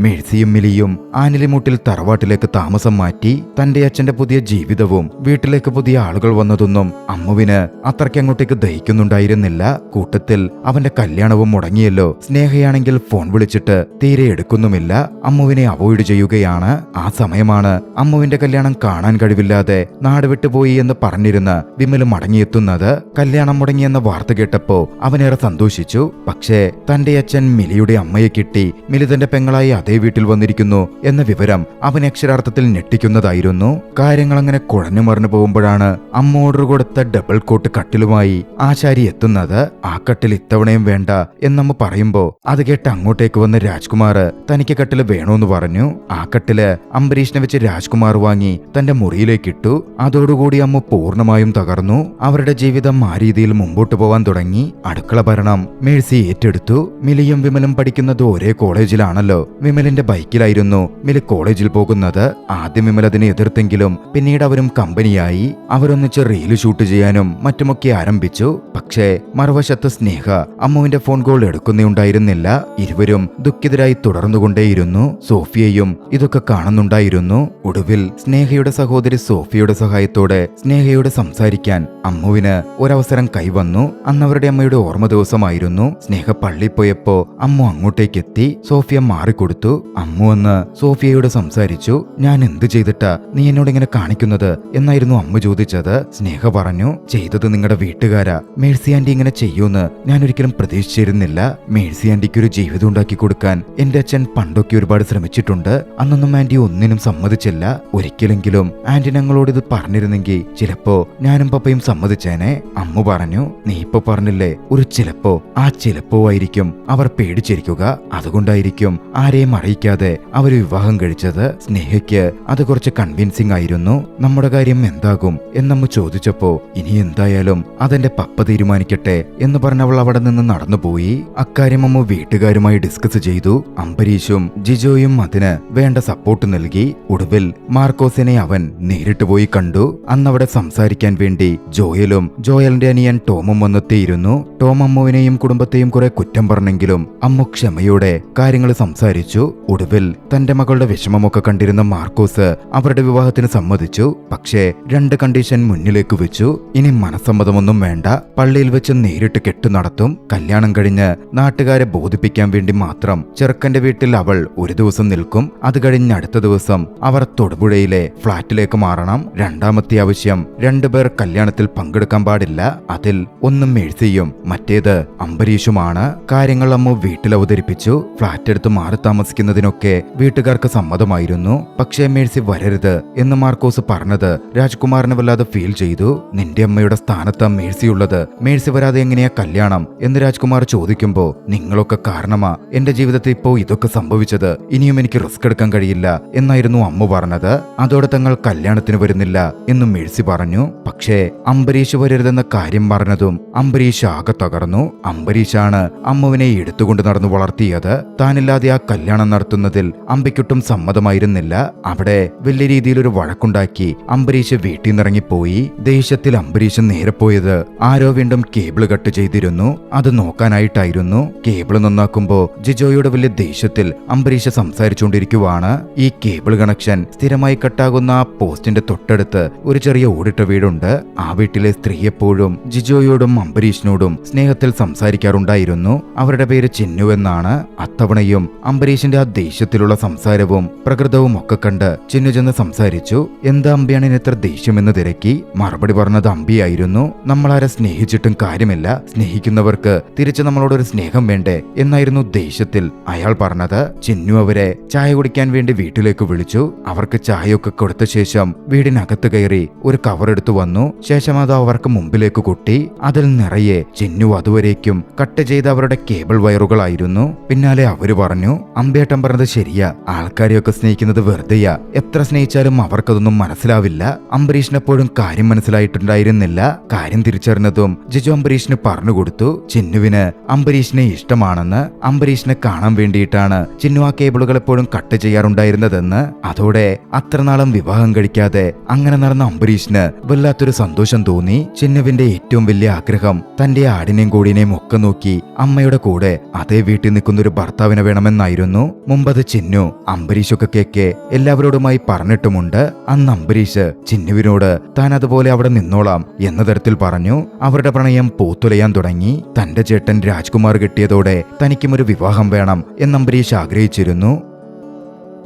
മേഴ്സിയും മിലിയും ആനിലിമുട്ടിൽ തറവാട്ടിലേക്ക് താമസം മാറ്റി. തന്റെ അച്ഛന്റെ പുതിയ ജീവിതവും വീട്ടിലേക്ക് പുതിയ ആളുകൾ വന്നതൊന്നും അമ്മുവിന് അത്രയ്ക്ക് അങ്ങോട്ടേക്ക് ദഹിക്കുന്നുണ്ടായിരുന്നില്ല. കൂട്ടത്തിൽ അവന്റെ കല്യാണവും മുടങ്ങിയല്ലോ. സ്നേഹയാണെങ്കിൽ ഫോൺ വിളിച്ചിട്ട് തീരെ എടുക്കുന്നുമില്ല. അമ്മുവിനെ അവോയ്ഡ് ചെയ്യുകയാണ്. ആ സമയമാണ് അമ്മുവിന്റെ കല്യാണം കാണാൻ കഴിവില്ലാതെ നാട് വിട്ടുപോയി എന്ന് പറഞ്ഞിരുന്ന വിമൽ മടങ്ങിയെത്തുന്നത്. കല്യാണം മുടങ്ങിയെന്ന വാർത്ത കേട്ടപ്പോ അവനേറെ സന്തോഷിച്ചു. പക്ഷേ തന്റെ അച്ഛൻ മിലിയുടെ അമ്മയെ കിട്ടി, മിലി തന്റെ പെങ്ങളായി അതേ വീട്ടിൽ വന്നിരിക്കുന്നു എന്ന വിവരം അവനെ അക്ഷരാർത്ഥത്തിൽ ഞെട്ടിക്കുന്നതായിരുന്നു. കാര്യങ്ങൾ അങ്ങനെ കുഴഞ്ഞു മറിഞ്ഞു പോകുമ്പോഴാണ് അമ്മ ഓർഡർ കൊടുത്ത ഡബിൾ കോട്ട് കട്ടിലുമായി ആശാരി എത്തുന്നത്. ആ കട്ടിൽ ഇത്തവണയും വേണ്ട എന്നമ്മ പറയുമ്പോ അത് കേട്ട് അങ്ങോട്ടേക്ക് വന്ന രാജ്കുമാർ തനിക്ക് കട്ടില് വേണോന്ന് പറഞ്ഞു. ആ കട്ടില് അംബരീഷിനെ വെച്ച് രാജ്കുമാർ വാങ്ങി തന്റെ മുറിയിലേക്കിട്ടു. അതോടുകൂടി അമ്മ പൂർണ്ണമായും തകർന്നു. അവരുടെ ജീവിതം ആ രീതിയിൽ മുമ്പോട്ട് പോവാൻ തുടങ്ങി. അടുക്കള ഭരണം മേഴ്സി ഏറ്റെടുത്തു. മിലിയും വിമലും പഠിക്കുന്നത് ഒരേ കോളേജിലാണല്ലോ. വിമലിന്റെ ബൈക്കിലായിരുന്നു മിലി കോളേജിൽ പോകുന്നത്. ആദ്യം വിമൽ അതിനെ എതിർത്തെങ്കിലും പിന്നീട് അവരും കമ്പനിയായി. അവരൊന്നിച്ച് റീല് ഷൂട്ട് ചെയ്യാനും മറ്റുമൊക്കെ ആരംഭിച്ചു. പക്ഷേ മറുവശത്ത് സ്നേഹ അമ്മുവിന്റെ ഫോൺ കോൾ എടുക്കുന്നുണ്ടായിരുന്നില്ല. ഇരുവരും ദുഃഖിതരായി തുടർന്നുകൊണ്ടേയിരുന്നു. സോഫിയയും ഇതൊക്കെ കാണുന്നുണ്ടായിരുന്നു. ഒടുവിൽ സ്നേഹയുടെ സഹോദരി സോഫിയയുടെ സഹായത്തോടെ സ്നേഹയോട് സംസാരിക്കാൻ അമ്മുവിന് ഒരവസരം കൈവന്നു. അന്ന് അവരുടെ അമ്മയുടെ ഓർമ്മ ദിവസമായിരുന്നു. സ്നേഹ പള്ളി പോയപ്പോ അമ്മു അങ്ങോട്ടേക്കെത്തി. സോഫിയ മാറിക്കൊടുത്തു. അമ്മു എന്ന് സോഫിയയോട് സംസാരിച്ചു. ഞാൻ എന്ത് ചെയ്തിട്ടാ നീ എന്നോട് ഇങ്ങനെ കാണിക്കുന്നത് എന്നായിരുന്നു അമ്മ ചോദിച്ചത്. സ്നേഹ പറഞ്ഞു, ചെയ്തത് നിങ്ങളുടെ വീട്ടുകാരാ. മേഴ്സി ആന്റി ഇങ്ങനെ ചെയ്യൂന്ന് ഞാൻ ഒരിക്കലും പ്രതീക്ഷിച്ചിരുന്നില്ല. മേഴ്സി ആന്റിക്ക് ഒരു ജീവിതം ഉണ്ടാക്കി കൊടുക്കാൻ എന്റെ അച്ഛൻ പണ്ടൊക്കെ ഒരുപാട് ശ്രമിച്ചിട്ടുണ്ട്. അന്നൊന്നും ആന്റി ഒന്നിനും സമ്മതിച്ചില്ല. ഒരിക്കലെങ്കിലും ആന്റി ഞങ്ങളോട് ഇത് പറഞ്ഞിരുന്നെങ്കിൽ ചിലപ്പോ ഞാനും പപ്പയും സമ്മതിച്ചേനെ. അമ്മ പറഞ്ഞു, നീ ഇപ്പൊ പറഞ്ഞില്ലേ ഒരു ചിലപ്പോ, ആ ചിലപ്പോ ആയിരിക്കും അവർ പേടിച്ചിരിക്കുക. അതുകൊണ്ടായിരിക്കും ആരെയും അറിയിക്കാതെ അവർ വിവാഹം കഴിച്ചത്. സ്നേഹയ്ക്ക് അത് കുറച്ച് കൺവിൻസിംഗ് ആയിരുന്നു. നമ്മുടെ കാര്യം എന്താകും എന്നമ്മ ചോദിച്ചപ്പോ ഇനി എന്തായാലും അതെന്റെ പപ്പ തീരുമാനിക്കട്ടെ എന്ന് പറഞ്ഞവൾ അവിടെ നിന്ന് നടന്നുപോയി. അക്കാര്യം അമ്മ വീട്ടുകാരുമായി ഡിസ്കസ് ചെയ്തു. അംബരീഷും ജിജോയും അതിന് വേണ്ട സപ്പോർട്ട് നൽകി. ഒടുവിൽ മാർക്കോസിനെ അവൻ നേരിട്ട് പോയി കണ്ടു. അന്നവിടെ സംസാരിക്കാൻ വേണ്ടി ജോയലും ജോയലിന്റെ അനിയൻ ടോമും വന്നെത്തിയിരുന്നു. ടോം അമ്മുവിനെയും കുടുംബത്തെയും കുറെ കുറ്റം പറഞ്ഞെങ്കിലും അമ്മു ക്ഷമയോടെ കാര്യങ്ങൾ സംസാരിച്ചു. ഒടുവിൽ തന്റെ മകളുടെ വിഷമമൊക്കെ കണ്ടിരുന്ന മാർക്കോസ് അവരുടെ വിവാഹത്തിന് സമ്മതിച്ചു. പക്ഷേ 2 കണ്ടീഷൻ മുന്നിലേക്ക് വെച്ചു. ഇനി മനസ്സമ്മതമൊന്നും വേണ്ട, പള്ളിയിൽ വെച്ച് നേരിട്ട് കെട്ടു നടത്തും. കല്യാണം കഴിഞ്ഞ് നാട്ടുകാരെ ബോധിപ്പിക്കാൻ വേണ്ടി മാത്രം ചെറുക്കന്റെ വീട്ടിൽ അവൾ ഒരു ദിവസം നിൽക്കും. അത് കഴിഞ്ഞ് അടുത്ത ദിവസം അവർ തൊടുപുഴയിലെ ഫ്ളാറ്റിലേക്ക് മാറണം. രണ്ടാമത്തെ ആവശ്യം, 2 പേർ കല്യാണത്തിൽ പങ്കെടുക്കാൻ പാടില്ല. അതിൽ ഒന്നും മേഴ്സിയും മറ്റേത് അംബരീഷുമാണ്. കാര്യങ്ങൾ അമ്മ വീട്ടിൽ അവതരിപ്പിച്ചു. ഫ്ളാറ്റ് എടുത്ത് മാറി താമസിക്കുന്നതിനൊക്കെ വീട്ടുകാർക്ക് സമ്മതമായിരുന്നു. പക്ഷേ മേഴ്സി വരരുത് എന്ന് മാർക്കോസ് പറഞ്ഞത് രാജ്കുമാറിനെ വല്ലാതെ ഫീൽ ചെയ്തു. നിന്റെ അമ്മയുടെ സ്ഥാനത്താ മേഴ്സിയുള്ളത്, മേഴ്സി വരാതെ എങ്ങനെയാ കല്യാണം എന്ന് രാജ്കുമാർ ചോദിക്കുമ്പോ നിങ്ങളൊക്കെ കാരണമാ എന്റെ ജീവിതത്തിൽ ഇപ്പോ ഇതൊക്കെ സംഭവിച്ചത്. ഇനിയും എനിക്ക് റിസ്ക് എടുക്കാൻ കഴിയില്ല എന്നായിരുന്നു അമ്മ പറഞ്ഞത്. അതോടെ തങ്ങൾ കല്യാണത്തിന് വരുന്നില്ല എന്നും മേഴ്സി പറഞ്ഞു. പക്ഷേ അംബരീഷ് വരരുതെന്ന കാര്യം പറഞ്ഞതും അംബരീഷ് ആകെ തകർന്നു. അംബരീഷാണ് അമ്മുവിനെ എടുത്തുകൊണ്ട് നടന്നു വളർത്തിയത്. താനില്ലാതെ ആ കല്യാണം നടത്തുന്നതിൽ അമ്പയ്ക്കൊട്ടും സമ്മതമായിരുന്നില്ല. അവിടെ വലിയ രീതിയിലൊരു വഴക്കുണ്ടാക്കി അംബരീഷ് വീട്ടിൽ നിന്നിറങ്ങിപ്പോയി. ദേഷ്യത്തിൽ അംബരീഷ് നേരെ പോയത് ആരോ വീണ്ടും കേബിൾ കട്ട് ചെയ്തിരുന്നു. അത് നോക്കാനായിട്ടായിരുന്നു. കേബിൾ നന്നാക്കുമ്പോ ജിജോയുടെ വലിയ ദേഷ്യത്തിൽ അംബരീഷ് സംസാരിച്ചുകൊണ്ടിരിക്കുവാണ്. ഈ കേബിൾ കണക്ഷൻ സ്ഥിരമായി കട്ടാകുന്ന ആ പോസ്റ്റിന്റെ തൊട്ടടുത്ത് ഒരു ചെറിയ ഓടിട്ട വീടുണ്ട്. ആ വീട്ടിലെ സ്ത്രീ എപ്പോഴും ജിജോയോടും അംബരീഷിനോടും സ്നേഹത്തിൽ സംസാരിക്കാറുണ്ടായിരുന്നു. അവരുടെ പേര് ചിന്നു എന്നാണ്. അത്തവണയും അംബരീഷിന്റെ ആ ദേഷ്യത്തിലുള്ള സംസാരവും പ്രകൃതവും ഒക്കെ കണ്ട് ചിന്നു ചെന്ന് സംസാരിച്ചു. എന്താ അമ്പിയാണ് ഇത്ര ദേഷ്യമെന്ന് തിരക്കി. മറുപടി പറഞ്ഞത് അമ്പിയായിരുന്നു. നമ്മളാരെ സ്നേഹിച്ചിട്ടും കാര്യമില്ല, സ്നേഹിക്കുന്നവർക്ക് തിരിച്ച് നമ്മളോടൊരു സ്നേഹം വേണ്ടേ എന്നായിരുന്നു ദേഷ്യത്തിൽ അയാൾ പറഞ്ഞത്. ചിന്നു അവരെ ചായ കുടിക്കാൻ വേണ്ടി വീട്ടിലേക്ക് വിളിച്ചു. അവർക്ക് ചായയൊക്കെ കൊടുത്ത ശേഷം വീടിനകത്ത് കയറി ഒരു കവർ എടുത്തു വന്നു. ശേഷം അത് അവർക്ക് മുമ്പിലേക്ക് കൊട്ടി. അതിൽ നിറയെ ചിന്നു അതുവരേക്കും കട്ട് ചെയ്ത അവരുടെ കേബിൾ വയറുകളായിരുന്നു. പിന്നാലെ അവര് പറഞ്ഞു, അമ്പേട്ടൻ പറഞ്ഞത് ശരിയാ, ആൾക്കാരെയൊക്കെ സ്നേഹിക്കുന്നത് വെറുതെയാ, എത്ര സ്നേഹിച്ചാലും അവർക്കതൊന്നും മനസ്സിലാവില്ല. അംബരീഷിനെപ്പോഴും കാര്യം മനസ്സിലായിട്ടുണ്ടായിരുന്നില്ല. കാര്യം തിരിച്ചറിഞ്ഞതും ജിജു അംബരീഷിന് പറഞ്ഞുകൊടുത്തു. ചിന്നുവിന് അംബരീഷിനെ ഇഷ്ടമാണെന്ന്. അംബരീഷിനെ കാണാൻ വേണ്ടിയിട്ടാണ് ചിന്നു ആ കേബിളുകൾ എപ്പോഴും കട്ട് ചെയ്യാറുണ്ടായിരുന്നതെന്ന്. അതോടെ അത്രനാളും വിവാഹം കഴിക്കാതെ അങ്ങനെ നടന്ന അംബരീഷിന് വല്ലാത്തൊരു സന്തോഷം തോന്നി. ചിന്നുവിന്റെ ഏറ്റവും വലിയ ആഗ്രഹം തന്റെ ആടിനെയും കോടിനെയും ഒക്കെ നോക്കി അമ്മയുടെ കൂടെ അതേ വീട്ടിൽ നിൽക്കുന്നൊരു ഭർത്താവിനെ വേണമെന്നായിരുന്നു. ഉണ്ടായിരുന്നു. മുമ്പത് ചിന്നു അംബരീഷൊക്കെ കേക്കെ എല്ലാവരോടുമായി പറഞ്ഞിട്ടുമുണ്ട്. അന്ന് അംബരീഷ് ചിന്നുവിനോട് താൻ അതുപോലെ അവിടെ നിന്നോളാം എന്ന തരത്തിൽ പറഞ്ഞു. അവരുടെ പ്രണയം പൂത്തുലയാൻ തുടങ്ങി. തന്റെ ചേട്ടൻ രാജ്കുമാർ കിട്ടിയതോടെ തനിക്കും ഒരു വിവാഹം വേണം എന്ന് അംബരീഷ് ആഗ്രഹിച്ചിരുന്നു.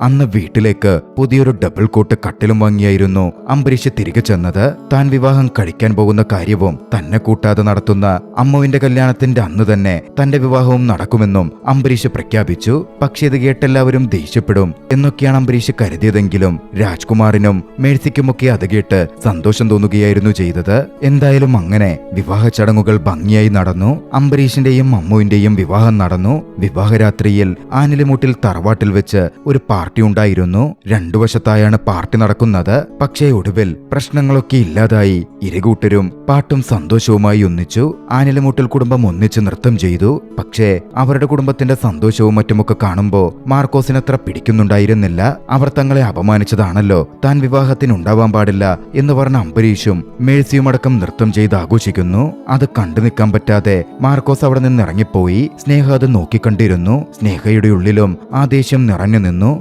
അന്ന് വീട്ടിലേക്ക് പുതിയൊരു ഡബിൾ കോട്ട് കട്ടിലും വാങ്ങിയായിരുന്നു അംബരീഷ് തിരികെ ചെന്നത്. താൻ വിവാഹം കഴിക്കാൻ പോകുന്ന കാര്യവും തന്നെ കൂട്ടാതെ നടത്തുന്ന അമ്മുവിന്റെ കല്യാണത്തിന്റെ അന്ന് തന്നെ തന്റെ വിവാഹവും നടക്കുമെന്നും അംബരീഷ് പ്രഖ്യാപിച്ചു. പക്ഷേ ഇത് കേട്ടെല്ലാവരും ദേഷ്യപ്പെടും എന്നൊക്കെയാണ് അംബരീഷ് കരുതിയതെങ്കിലും രാജ്കുമാറിനും മേഴ്സിക്കുമൊക്കെ അത് കേട്ട് സന്തോഷം തോന്നുകയായിരുന്നു ചെയ്തത്. എന്തായാലും അങ്ങനെ വിവാഹ ചടങ്ങുകൾ ഭംഗിയായി നടന്നു. അംബരീഷിന്റെയും അമ്മുവിന്റെയും വിവാഹം നടന്നു. വിവാഹരാത്രിയിൽ ആനിലിമൂട്ടിൽ തറവാട്ടിൽ വെച്ച് ഒരു പാർട്ടി ഉണ്ടായിരുന്നു. രണ്ടു വശത്തായാണ് പാർട്ടി നടക്കുന്നത്. പക്ഷേ ഒടുവിൽ പ്രശ്നങ്ങളൊക്കെ ഇല്ലാതായി ഇരുകൂട്ടരും പാട്ടും സന്തോഷവുമായി ഒന്നിച്ചു. ആനിലിമൂട്ടിൽ കുടുംബം ഒന്നിച്ച് നൃത്തം ചെയ്തു. പക്ഷേ അവരുടെ കുടുംബത്തിന്റെ സന്തോഷവും മറ്റുമൊക്കെ കാണുമ്പോൾ മാർക്കോസിന് അത്ര പിടിക്കുന്നുണ്ടായിരുന്നില്ല. അവർ തങ്ങളെ അപമാനിച്ചതാണല്ലോ, താൻ വിവാഹത്തിനുണ്ടാവാൻ പാടില്ല എന്ന് പറഞ്ഞ അംബരീഷും മേഴ്സിയും അടക്കം നൃത്തം ചെയ്ത് ആഘോഷിക്കുന്നു. അത് കണ്ടു നിൽക്കാൻ പറ്റാതെ മാർക്കോസ് അവിടെ നിന്ന് ഇറങ്ങിപ്പോയി. സ്നേഹ അത് നോക്കിക്കണ്ടിരുന്നു. സ്നേഹയുടെ ഉള്ളിലും ആ ദേഷ്യം നിറഞ്ഞു നിന്നു.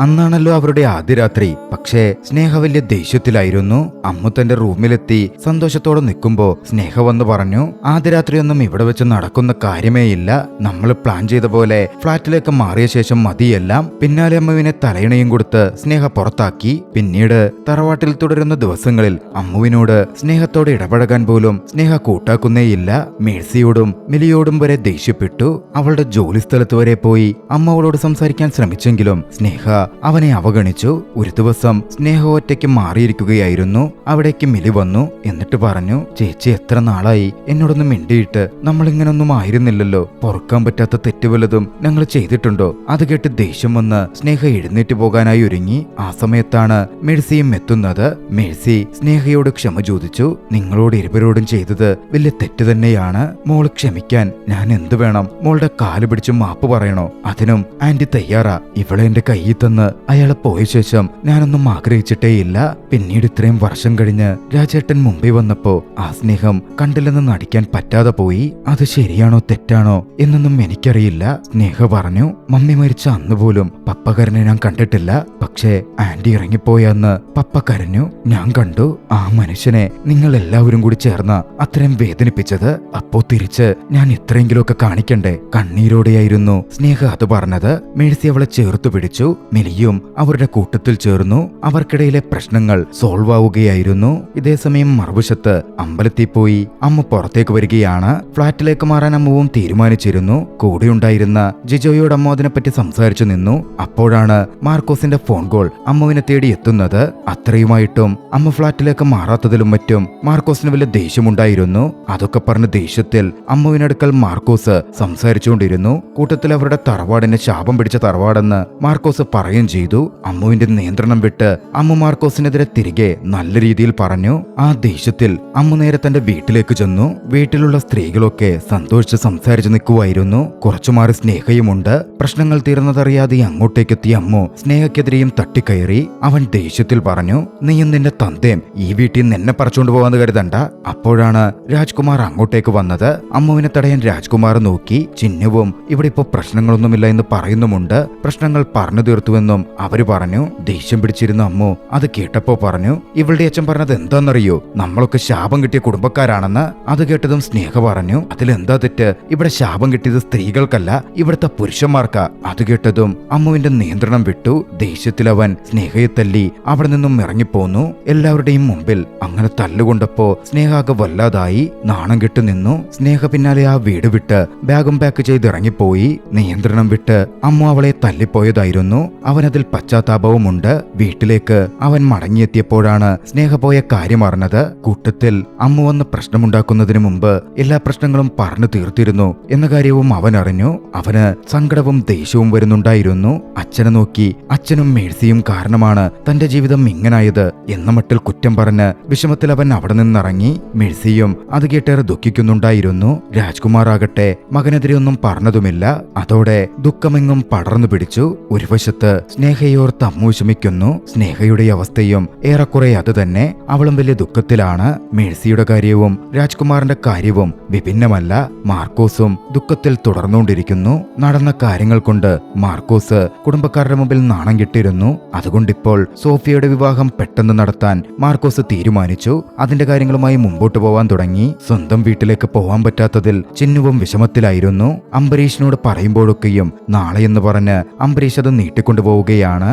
അന്നാണല്ലോ അവരുടെ ആദ്യ രാത്രി. പക്ഷേ സ്നേഹ വലിയ ദേഷ്യത്തിലായിരുന്നു. അമ്മു തന്റെ റൂമിലെത്തി സന്തോഷത്തോടെ നിൽക്കുമ്പോ സ്നേഹ വന്ന് പറഞ്ഞു, ആദ്യ രാത്രിയൊന്നും ഇവിടെ വെച്ച് നടക്കുന്ന കാര്യമേയില്ല. നമ്മൾ പ്ലാൻ ചെയ്ത പോലെ ഫ്ളാറ്റിലേക്ക് മാറിയ ശേഷം മതിയെല്ലാം. പിന്നാലെ അമ്മുവിനെ തലയിണയും കൊടുത്ത് സ്നേഹ പുറത്താക്കി. പിന്നീട് തറവാട്ടിൽ തുടരുന്ന ദിവസങ്ങളിൽ അമ്മുവിനോട് സ്നേഹത്തോടെ ഇടപഴകാൻ പോലും സ്നേഹ കൂട്ടാക്കുന്നേയില്ല. മേഴ്സിയോടും മിലിയോടും വരെ ദേഷ്യപ്പെട്ടു. അവളുടെ ജോലി സ്ഥലത്ത് വരെ പോയി അമ്മവളോട് സംസാരിക്കാൻ ശ്രമിച്ചെങ്കിലും സ്നേഹ അവനെ അവഗണിച്ചു. ഒരു ദിവസം സ്നേഹ ഒറ്റയ്ക്ക് മാറിയിരിക്കുകയായിരുന്നു. അവിടേക്ക് മിലി വന്നു. എന്നിട്ട് പറഞ്ഞു, ചേച്ചി എത്ര നാളായി എന്നോടൊന്നും മിണ്ടിയിട്ട്? നമ്മൾ ഇങ്ങനൊന്നും ആയിരുന്നില്ലല്ലോ. പൊറുക്കാൻ പറ്റാത്ത തെറ്റ് വല്ലതും ഞങ്ങൾ ചെയ്തിട്ടുണ്ടോ? അത് കേട്ട് ദേഷ്യം വന്ന് സ്നേഹ എഴുന്നേറ്റ് പോകാനായി ഒരുങ്ങി. ആ സമയത്താണ് മേഴ്സിയും എത്തുന്നത്. മേഴ്സി സ്നേഹയോട് ക്ഷമ ചോദിച്ചു. നിങ്ങളോട് ഇരുവരോടും ചെയ്തത് വലിയ തെറ്റ് തന്നെയാണ്. മോള് ക്ഷമിക്കാൻ ഞാൻ എന്തു വേണം? മോളുടെ കാല് പിടിച്ച് മാപ്പ് പറയണോ? അതിനും ആന്റി തയ്യാറാ. ഇവളെ എന്റെ കയ്യിൽ തന്ന് അയാളെ പോയ ശേഷം ഞാനൊന്നും ആഗ്രഹിച്ചിട്ടേയില്ല. പിന്നീട് ഇത്രയും വർഷം കഴിഞ്ഞ് രാജേട്ടൻ മുംബൈ വന്നപ്പോ ആ സ്നേഹം കണ്ടില്ലെന്ന് നടിക്കാൻ പറ്റാതെ പോയി. അത് ശരിയാണോ തെറ്റാണോ എന്നൊന്നും എനിക്കറിയില്ല. സ്നേഹ പറഞ്ഞു, മമ്മി മരിച്ച അന്ന് പോലും പപ്പ കരഞ്ഞെ ഞാൻ കണ്ടിട്ടില്ല. പക്ഷേ ആന്റി ഇറങ്ങിപ്പോയെന്ന് പപ്പ കരഞ്ഞു. ഞാൻ കണ്ടു. ആ മനുഷ്യനെ നിങ്ങൾ എല്ലാവരും കൂടി ചേർന്ന് അത്രയും വേദനിപ്പിച്ചത്. അപ്പോ തിരിച്ച് ഞാൻ ഇത്രയെങ്കിലുമൊക്കെ കാണിക്കണ്ടേ? കണ്ണീരോടെയായിരുന്നു സ്നേഹ അത് പറഞ്ഞത്. മേഴ്സി അവളെ ചേർത്തു പിടിച്ചു. മിലിയും അവരുടെ കൂട്ടത്തിൽ ചേർന്നു. അവർക്കിടയിലെ പ്രശ്നങ്ങൾ സോൾവ് ആവുകയായിരുന്നു. ഇതേസമയം മറുവശത്ത് അമ്പലത്തിൽ പോയി അമ്മ പുറത്തേക്ക് വരികയാണ്. ഫ്ളാറ്റിലേക്ക് മാറാൻ അമ്മുവും തീരുമാനിച്ചിരുന്നു. കൂടെയുണ്ടായിരുന്ന ജിജോയോട് അമ്മ അതിനെപ്പറ്റി സംസാരിച്ചു നിന്നു. അപ്പോഴാണ് മാർക്കോസിന്റെ ഫോൺ കോൾ അമ്മുവിനെ തേടി എത്തുന്നത്. അത്രയുമായിട്ടും അമ്മ ഫ്ളാറ്റിലേക്ക് മാറാത്തതിലും മറ്റും മാർക്കോസിന് വലിയ ദേഷ്യമുണ്ടായിരുന്നു. അതൊക്കെ പറഞ്ഞ ദേഷ്യത്തിൽ അമ്മുവിനടുക്കൽ മാർക്കോസ് സംസാരിച്ചുകൊണ്ടിരുന്നു. കൂട്ടത്തിൽ അവരുടെ തറവാടിന് ശാപം പിടിച്ച തറവാടെന്ന് മാർക്കോസ് പറയുകയും ചെയ്തു. അമ്മുവിന്റെ നിയന്ത്രണം വിട്ട് അമ്മു മാർക്കോസിനെതിരെ തിരികെ നല്ല രീതിയിൽ പറഞ്ഞു. ആ ദേഷ്യത്തിൽ അമ്മു നേരെ തന്റെ വീട്ടിലേക്ക് ചെന്നു. വീട്ടിലുള്ള സ്ത്രീകളൊക്കെ സന്തോഷിച്ച് സംസാരിച്ചു നിൽക്കുമായിരുന്നു. കുറച്ചു മാറി സ്നേഹയുമുണ്ട്. പ്രശ്നങ്ങൾ തീർന്നതറിയാതെ അങ്ങോട്ടേക്കെത്തിയ അമ്മു സ്നേഹക്കെതിരെയും തട്ടിക്കയറി. അവൻ ദേഷ്യത്തിൽ പറഞ്ഞു, നീയും നിന്റെ തന്തയും ഈ വീട്ടിൽ നിന്ന് എന്നെ പറിച്ചുകൊണ്ട് പോകാന്ന് കരുതണ്ട. അപ്പോഴാണ് രാജ്കുമാർ അങ്ങോട്ടേക്ക് വന്നത്. അമ്മുവിനെ തടയാൻ രാജ്കുമാർ നോക്കി. ചിന്നുവും ഇവിടെ ഇപ്പോ പ്രശ്നങ്ങളൊന്നുമില്ല എന്ന് പറയുന്നുമുണ്ട്. പ്രശ്നങ്ങൾ പറഞ്ഞു തീർത്തുവെന്നും അവര് പറഞ്ഞു. ദേഷ്യം പിടിച്ചിരുന്ന അമ്മു അത് കേട്ടപ്പോ പറഞ്ഞു, ഇവളുടെ അച്ഛൻ പറഞ്ഞത് എന്താണെന്നറിയോ? നമ്മളൊക്കെ ശാപം കിട്ടിയ കുടുംബക്കാരാണെന്ന്. അത് കേട്ടതും സ്നേഹ പറഞ്ഞു, അതിലെന്താ തെറ്റ്? ഇവിടെ ശാപം കിട്ടിയത് സ്ത്രീകൾക്കല്ല, ഇവിടുത്തെ പുരുഷന്മാർക്കാ. അത് കേട്ടതും അമ്മുവിന്റെ നിയന്ത്രണം വിട്ടു. ദേഷ്യത്തിൽ അവൻ സ്നേഹയെ തല്ലി അവിടെ നിന്നും ഇറങ്ങിപ്പോന്നു. എല്ലാവരുടെയും മുമ്പിൽ അങ്ങനെ തല്ലുകൊണ്ടപ്പോ സ്നേഹാകെ വല്ലാതായി നാണം കെട്ടു നിന്നു. സ്നേഹ പിന്നാലെ ആ വീട് വിട്ട് ബാഗും പാക്ക് ചെയ്ത് ഇറങ്ങിപ്പോയി. നിയന്ത്രണം വിട്ട് അമ്മു അവളെ തല്ലിപ്പോയതായിരുന്നു. അവനതിൽ പശ്ചാത്താപവുമുണ്ട്. വീട്ടിലേക്ക് അവൻ മടങ്ങിയെത്തിയപ്പോഴാണ് സ്നേഹ പോയ കാര്യം അറിഞ്ഞത്. കൂട്ടത്തിൽ അമ്മു വന്ന് പ്രശ്നമുണ്ടാക്കുന്നതിന് മുമ്പ് എല്ലാ പ്രശ്നങ്ങളും പറഞ്ഞു തീർത്തിരുന്നു എന്ന കാര്യവും അവൻ അറിഞ്ഞു. അവന് സങ്കടവും ദേഷ്യവും വരുന്നുണ്ടായിരുന്നു. അച്ഛനെ നോക്കി അച്ഛനും മേഴ്സിയും കാരണമാണ് തന്റെ ജീവിതം ഇങ്ങനായത് എന്ന മട്ടിൽ കുറ്റം പറഞ്ഞ് വിഷമത്തിൽ അവൻ അവിടെ നിന്നിറങ്ങി. മേഴ്സിയും അത് കേട്ടേറെ ദുഃഖിക്കുന്നുണ്ടായിരുന്നു. രാജ്കുമാർ ആകട്ടെ മകനെതിരെ ഒന്നും പറഞ്ഞതുമില്ല. അതോടെ ദുഃഖമെങ്ങും പടർന്നു പിടിച്ചു. ഒരു വശത്ത് സ്നേഹയോർത്ത് അമ്മു വിഷമിക്കുന്നു. സ്നേഹയുടെ അവസ്ഥയും ഏറെക്കുറെ അത് തന്നെ. അവളും വലിയ ദുഃഖത്തിലാണ്. മേഴ്സിയുടെ കാര്യവും രാജ്കുമാറിന്റെ കാര്യവും വിഭിന്നമല്ല. മാർക്കോസും ദുഃഖത്തിൽ തുടർന്നുകൊണ്ടിരിക്കുന്നു. നടന്ന കാര്യങ്ങൾ കൊണ്ട് മാർക്കോസ് കുടുംബക്കാരുടെ മുമ്പിൽ നാണം കെട്ടിരുന്നു. അതുകൊണ്ടിപ്പോൾ സോഫിയയുടെ വിവാഹം പെട്ടെന്ന് നടത്താൻ മാർക്കോസ് തീരുമാനിച്ചു. അതിന്റെ കാര്യങ്ങളുമായി മുമ്പോട്ട് പോവാൻ തുടങ്ങി. സ്വന്തം വീട്ടിലേക്ക് പോവാൻ പറ്റാത്തതിൽ ചിന്നുവും വിഷമത്തിലായിരുന്നു. അംബരീഷിനോട് പറയുമ്പോഴൊക്കെയും നാളെയെന്ന് പറഞ്ഞ് അംബരീഷ് അത് നീട്ടിക്കൊണ്ടുപോവുകയാണ്.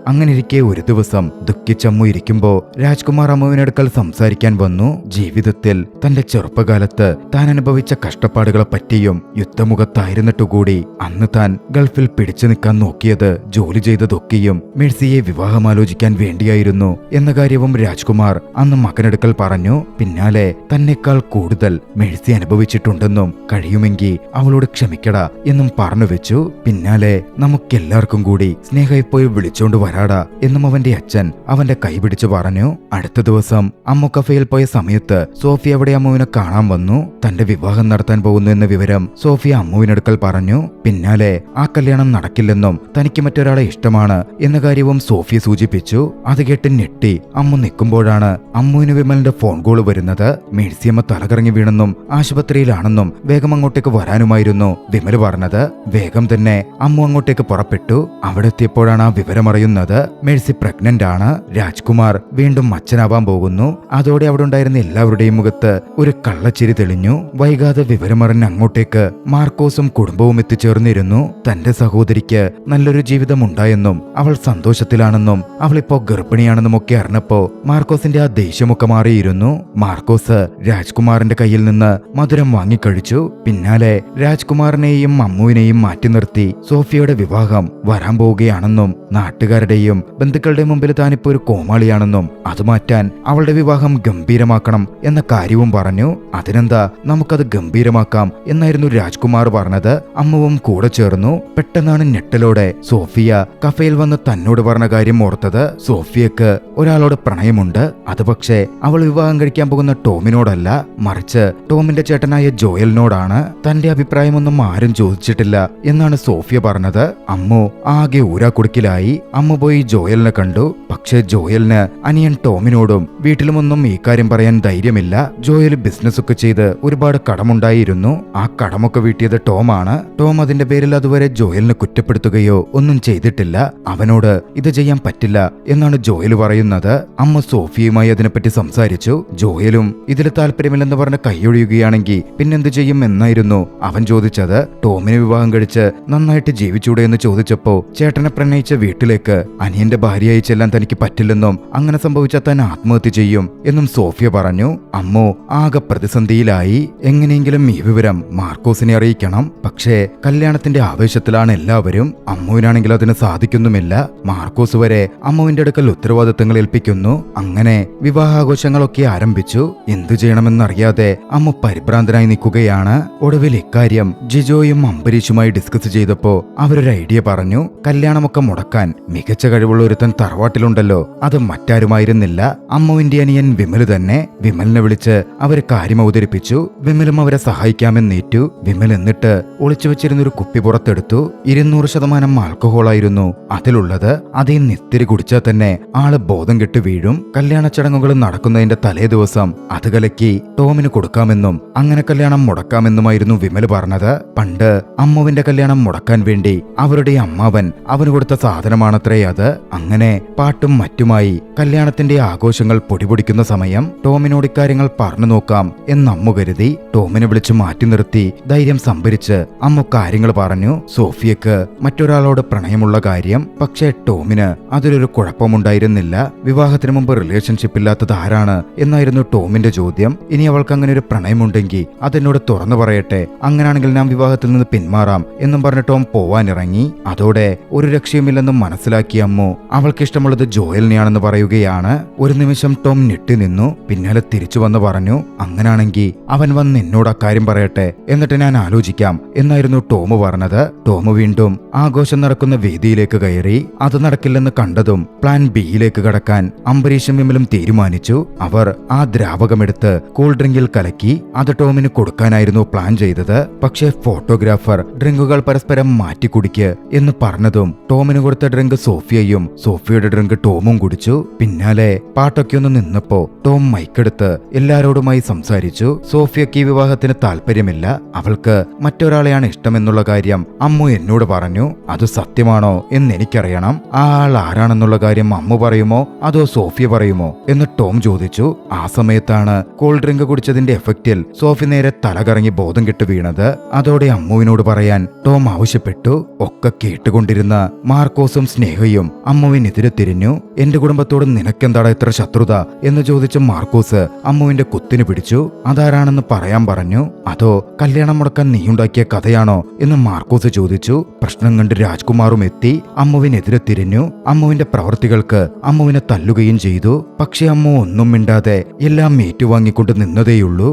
അങ്ങനെയിരിക്കെ ഒരു ദിവസം ദുഃഖിച്ചമ്മു ഇരിക്കുമ്പോ രാജ്കുമാർ അമ്മുവിനടുക്കൽ സംസാരിക്കാൻ വന്നു. ജീവിതത്തിൽ തന്റെ ചെറുപ്പകാലത്ത് താൻ അനുഭവിച്ച കഷ്ടപ്പാടുകളെ പറ്റിയും യുദ്ധമുഖത്തായിരുന്നിട്ടുകൂടി അന്ന് താൻ ഗൾഫിൽ പിടിച്ചു നിൽക്കാൻ നോക്കിയത് ജോലി ചെയ്തതൊക്കെയും മേഴ്സിയെ വിവാഹമാലോചിക്കാൻ വേണ്ടിയായിരുന്നു എന്ന കാര്യവും രാജ്കുമാർ അന്ന് മകനടുക്കൽ പറഞ്ഞു. പിന്നാലെ തന്നെക്കാൾ കൂടുതൽ മേഴ്സി അനുഭവിച്ചിട്ടുണ്ടെന്നും കഴിയുമെങ്കിൽ അവളോട് ക്ഷമിക്കട എന്നും പറഞ്ഞു വെച്ചു. പിന്നാലെ നമുക്കെല്ലാവർക്കും കൂടി സ്നേഹയെപ്പോയി വിളിച്ചോണ്ട് വരാടാ എന്നും അവന്റെ അച്ഛൻ അവന്റെ കൈപിടിച്ചു പറഞ്ഞു. അടുത്ത ദിവസം അമ്മു കഫേയിൽ പോയ സമയത്ത് സോഫിയ അവിടെ അമ്മുവിനെ കാണാൻ വന്നു. തന്റെ വിവാഹം നടത്താൻ പോകുന്നു എന്ന വിവരം സോഫിയ അമ്മുവിനടുക്കൽ പറഞ്ഞു. പിന്നാലെ ആ കല്യാണം നടക്കില്ലെന്നും തനിക്ക് മറ്റൊരാളെ ഇഷ്ടമാണ് എന്ന കാര്യവും സോഫിയ സൂചിപ്പിച്ചു. അത് കേട്ട് ഞെട്ടി അമ്മു നിൽക്കുമ്പോഴാണ് അമ്മുവിന് വിമലിന്റെ ഫോൺ കോൾ വരുന്നത്. മേഴ്സിയമ്മ തലകറങ്ങി വീണെന്നും ആശുപത്രിയിലാണെന്നും വേഗം അങ്ങോട്ടേക്ക് വരാനുമായിരുന്നു വിമല് പറഞ്ഞത്. വേഗം തന്നെ അമ്മു അങ്ങോട്ടേക്ക് പുറപ്പെട്ടു. അവിടെ എത്തിയപ്പോഴാണ് ആ വിവരമറിയുന്നത്. മേഴ്സി പ്രഗ്നന്റ് ആണ്. രാജ്കുമാർ വീണ്ടും അച്ഛനാവാൻ പോകുന്നു. അതോടെ അവിടെ ഉണ്ടായിരുന്ന എല്ലാവരുടെയും മുഖത്ത് ഒരു കള്ളച്ചിരി തെളിഞ്ഞു. വൈകാതെ വിവരമറിഞ്ഞ് അങ്ങോട്ടേക്ക് മാർക്കോസും കുടുംബവും എത്തിച്ചേർന്നിരുന്നു. തന്റെ സഹോദരിക്ക് നല്ലൊരു ജീവിതം ഉണ്ടായെന്നും അവൾ സന്തോഷത്തിലാണെന്നും അവളിപ്പോ ഗർഭിണിയാണെന്നും ഒക്കെ അറിഞ്ഞപ്പോ മാർക്കോസിന്റെ ആ ദേഷ്യമൊക്കെ മാറിയിരുന്നു. മാർക്കോസ് രാജ്കുമാറിന്റെ കയ്യിൽ നിന്ന് മധുരം വാങ്ങിക്കഴിച്ചു. പിന്നാലെ രാജ്കുമാറിനെയും അമ്മുവിനെയും മാറ്റി നിർത്തി സോഫിയയുടെ വിവാഹം വരാൻ പോവുകയാണെന്നും നാട്ടുകാരുടെയും ബന്ധുക്കളുടെ മുമ്പിൽ താനിപ്പോ ഒരു കോമാളിയാണെന്നും അത് മാറ്റാൻ അവളുടെ വിവാഹം ഗംഭീരമാക്കണം എന്ന കാര്യവും പറഞ്ഞു. അതിനെന്താ, നമുക്കത് ഗംഭീരമാക്കാം എന്നായിരുന്നു രാജ്കുമാർ പറഞ്ഞത്. അമ്മുവും കൂടെ ചേർന്നു. പെട്ടെന്നാണ് ഞെട്ടലോടെ സോഫിയ കഫേയിൽ വന്ന് തന്നോട് പറഞ്ഞ കാര്യം ഓർത്തത്. സോഫിയക്ക് ഒരാളോട് പ്രണയമുണ്ട്. അത് പക്ഷേ അവൾ വിവാഹം കഴിക്കാൻ പോകുന്ന ടോമിനോടല്ല, മറിച്ച് ടോമിന്റെ ചേട്ടനായ ജോയലിനോടാണ്. തന്റെ അഭിപ്രായമൊന്നും ആരും ചോദിച്ചിട്ടില്ല എന്നാണ് സോഫിയ പറഞ്ഞത്. അമ്മു ആകെ ഊരാക്കുടുക്കിലായി. അമ്മു പോയി ജോയലിനെ കണ്ടു. പക്ഷേ ജോയലിന് അനിയൻ ടോമിനോടും വീട്ടിലുമൊന്നും ഈ കാര്യം പറയാൻ ധൈര്യമില്ല. ജോയൽ ബിസിനസ് ഒക്കെ ചെയ്ത് ഒരുപാട് കടമുണ്ടായിരുന്നു. ആ കടമൊക്കെ വീട്ടിയത് ടോമാണ്. ടോം അതിന്റെ പേരിൽ അതുവരെ ജോയലിനെ കുറ്റപ്പെടുത്തുകയോ ഒന്നും ചെയ്തിട്ടില്ല. അവനോട് ഇത് ചെയ്യാൻ പറ്റില്ല എന്നാണ് ജോയൽ പറയുന്നത്. അമ്മ സോഫിയുമായി അതിനെപ്പറ്റി സംസാരിച്ചു. ജോയലും ഇതിൽ താല്പര്യമില്ലെന്ന് പറഞ്ഞ് കൈയൊഴിയുകയാണെങ്കിൽ പിന്നെന്ത് ചെയ്യും എന്നായിരുന്നു അവൻ ചോദിച്ചത്. ടോമിനെ വിവാഹം കഴിച്ച് നന്നായിട്ട് ജീവിച്ചൂടെ എന്ന് ചോദിച്ചപ്പോ ചേട്ടനെ പ്രണയിച്ച വീട്ടിലേക്ക് അനിയന്റെ ഭാര്യയായി ചെല്ലാൻ തനിക്ക് പറ്റില്ലെന്നും അങ്ങനെ സംഭവിച്ചാൽ താൻ ആത്മഹത്യ ചെയ്യും എന്നും സോഫിയ പറഞ്ഞു. അമ്മു ആകെ പ്രതിസന്ധിയിലായി. എങ്ങനെയെങ്കിലും ഈ വിവരം മാർക്കോസിനെ അറിയിക്കണം. പക്ഷേ കല്യാണത്തിന്റെ ആവേശത്തിലാണ് എല്ലാവരും. അമ്മുവിനാണെങ്കിൽ അതിന് സാധിക്കുന്നുമില്ല. മാർക്കോസ് വരെ അമ്മുവിന്റെ അടുക്കൽ ഉത്തരവാദിത്തങ്ങൾ ഏൽപ്പിക്കുന്നു. അങ്ങനെ വിവാഹാഘോഷങ്ങളൊക്കെ ആരംഭിച്ചു. എന്തു ചെയ്യണമെന്നറിയാതെ അമ്മു പരിഭ്രാന്തനായി നിൽക്കുകയാണ്. ഒടുവിൽ ഇക്കാര്യം ജിജോയും അംബരീഷുമായി ഡിസ്കസ് ചെയ്തപ്പോ അവരൊരു ഐഡിയ പറഞ്ഞു. കല്യാണമൊക്കെ മുടക്കാൻ മികച്ച കഴിവുള്ള ഒരുത്തൻ തറവാട്ടിലുണ്ടല്ലോ, അത് മറ്റാരുമായിരുന്നില്ല, അമ്മുവിന്റെ അനിയൻ വിമല് തന്നെ. വിമലിനെ വിളിച്ച് അവര് കാര്യം അവതരിപ്പിച്ചു. വിമലും അവരെ സഹായിക്കാമെന്നേറ്റു. വിമൽ എന്നിട്ട് ഒളിച്ചു വെച്ചിരുന്നൊരു കുപ്പി പുറത്തെടുത്തു. 200% ആൽക്കഹോളായിരുന്നു അതിലുള്ളത്. അതേ നിത്തിരി കുടിച്ചാൽ തന്നെ ആള് ബോധം കെട്ട് വീഴും. കല്യാണ ചടങ്ങുകൾ നടക്കുന്നതിന്റെ തലേ ദിവസം അത് കലക്കി ടോമിന് കൊടുക്കാമെന്നും അങ്ങനെ കല്യാണം മുടക്കാമെന്നുമായിരുന്നു വിമല് പറഞ്ഞത്. പണ്ട് അമ്മുവിന്റെ കല്യാണം മുടക്കാൻ വേണ്ടി അവരുടെ അമ്മാവൻ അവന് കൊടുത്ത സാധനമാണത്രേ അത്. അങ്ങനെ പാട്ടും മറ്റുമായി കല്യാണത്തിന്റെ ആഘോഷങ്ങൾ പൊടിപൊടിക്കുന്ന സമയം ടോമിനോട് ഇക്കാര്യങ്ങൾ പറഞ്ഞു നോക്കാം എന്ന് അമ്മു കരുതി. ടോമിനെ വിളിച്ചു മാറ്റി നിർത്തി ധൈര്യം സംഭരിച്ച് അമ്മു കാര്യങ്ങൾ പറഞ്ഞു. സോഫിയക്ക് മറ്റൊരാളോട് പ്രണയമുള്ള കാര്യം. പക്ഷേ ടോമിന് അതിലൊരു കുഴപ്പമുണ്ടായിരുന്നില്ല. വിവാഹത്തിന് മുമ്പ് റിലേഷൻഷിപ്പ് ഇല്ലാത്തത് ആരാണ് എന്നായിരുന്നു ടോമിന്റെ ചോദ്യം. ഇനി അവൾക്ക് അങ്ങനെ ഒരു പ്രണയമുണ്ടെങ്കിൽ അതെന്നോട് തുറന്നു പറയട്ടെ, അങ്ങനാണെങ്കിൽ ഞാൻ വിവാഹത്തിൽ നിന്ന് പിന്മാറാം എന്നും പറഞ്ഞ് ടോം പോവാനിറങ്ങി. അതോടെ ഒരു രക്ഷയുമില്ലെന്നും മനസ്സിലാക്കിയ നോക്കി അമ്മു അവൾക്ക് ഇഷ്ടമുള്ളത് ജോയലിനെയാണെന്ന് പറയുകയാണ്. ഒരു നിമിഷം ടോം ഞെട്ടി നിന്നു. പിന്നാലെ തിരിച്ചു വന്ന് പറഞ്ഞു, അങ്ങനാണെങ്കിൽ അവൻ വന്ന് എന്നോട് അക്കാര്യം പറയട്ടെ, എന്നിട്ട് ഞാൻ ആലോചിക്കാം എന്നായിരുന്നു ടോം പറഞ്ഞത്. ടോം വീണ്ടും ആഘോഷം നടക്കുന്ന വേദിയിലേക്ക് കയറി. അത് നടക്കില്ലെന്ന് കണ്ടതും പ്ലാൻ ബിയിലേക്ക് കടക്കാൻ അംബരീഷും വിമലും തീരുമാനിച്ചു. അവർ ആ ദ്രാവകമെടുത്ത് കൂൾ ഡ്രിങ്കിൽ കലക്കി അത് ടോമിന് കൊടുക്കാനായിരുന്നു പ്ലാൻ ചെയ്തത്. പക്ഷേ ഫോട്ടോഗ്രാഫർ ഡ്രിങ്കുകൾ പരസ്പരം മാറ്റി കുടിക്ക് എന്ന് പറഞ്ഞതും ടോമിന് കൊടുത്ത ഡ്രിങ്ക് സോഫിയയും സോഫിയയുടെ ഡ്രിങ്ക് ടോമും കുടിച്ചു. പിന്നാലെ പാട്ടൊക്കെ ഒന്ന് നിന്നപ്പോ ടോം മൈക്കെടുത്ത് എല്ലാരോടുമായി സംസാരിച്ചു. സോഫിയക്ക് ഈ വിവാഹത്തിന് താല്പര്യമില്ല, അവൾക്ക് മറ്റൊരാളെയാണ് ഇഷ്ടമെന്നുള്ള കാര്യം അമ്മു എന്നോട് പറഞ്ഞു. അത് സത്യമാണോ എന്ന് എനിക്കറിയണം. ആ ആൾ ആരാണെന്നുള്ള കാര്യം അമ്മു പറയുമോ അതോ സോഫിയ പറയുമോ എന്ന് ടോം ചോദിച്ചു. ആ സമയത്താണ് കൂൾ ഡ്രിങ്ക് കുടിച്ചതിന്റെ എഫക്റ്റിൽ സോഫി നേരെ തലകറങ്ങി ബോധം കെട്ട് വീണത്. അതോടെ അമ്മുവിനോട് പറയാൻ ടോം ആവശ്യപ്പെട്ടു. ഒക്കെ കേട്ടുകൊണ്ടിരുന്ന മാർക്കോസും സ്നേഹയും അമ്മുവിനെതിരെ തിരിഞ്ഞു. എന്റെ കുടുംബത്തോട് നിനക്കെന്താടാ ഇത്ര ശത്രുത എന്ന് ചോദിച്ച മാർക്കോസ് അമ്മുവിന്റെ കുത്തിന് പിടിച്ചു. അതാരാണെന്ന് പറയാൻ പറഞ്ഞു. അതോ കല്യാണം മുടക്കാൻ നീയുണ്ടാക്കിയ കഥയാണോ എന്ന് മാർക്കോസ് ചോദിച്ചു. പ്രശ്നം കണ്ട് രാജ്കുമാറും എത്തി അമ്മുവിനെതിരെ തിരിഞ്ഞു. അമ്മുവിന്റെ പ്രവർത്തികൾക്ക് അമ്മുവിനെ തല്ലുകയും ചെയ്തു. പക്ഷെ അമ്മു ഒന്നും മിണ്ടാതെ എല്ലാം ഏറ്റുവാങ്ങിക്കൊണ്ട് നിന്നതേയുള്ളൂ.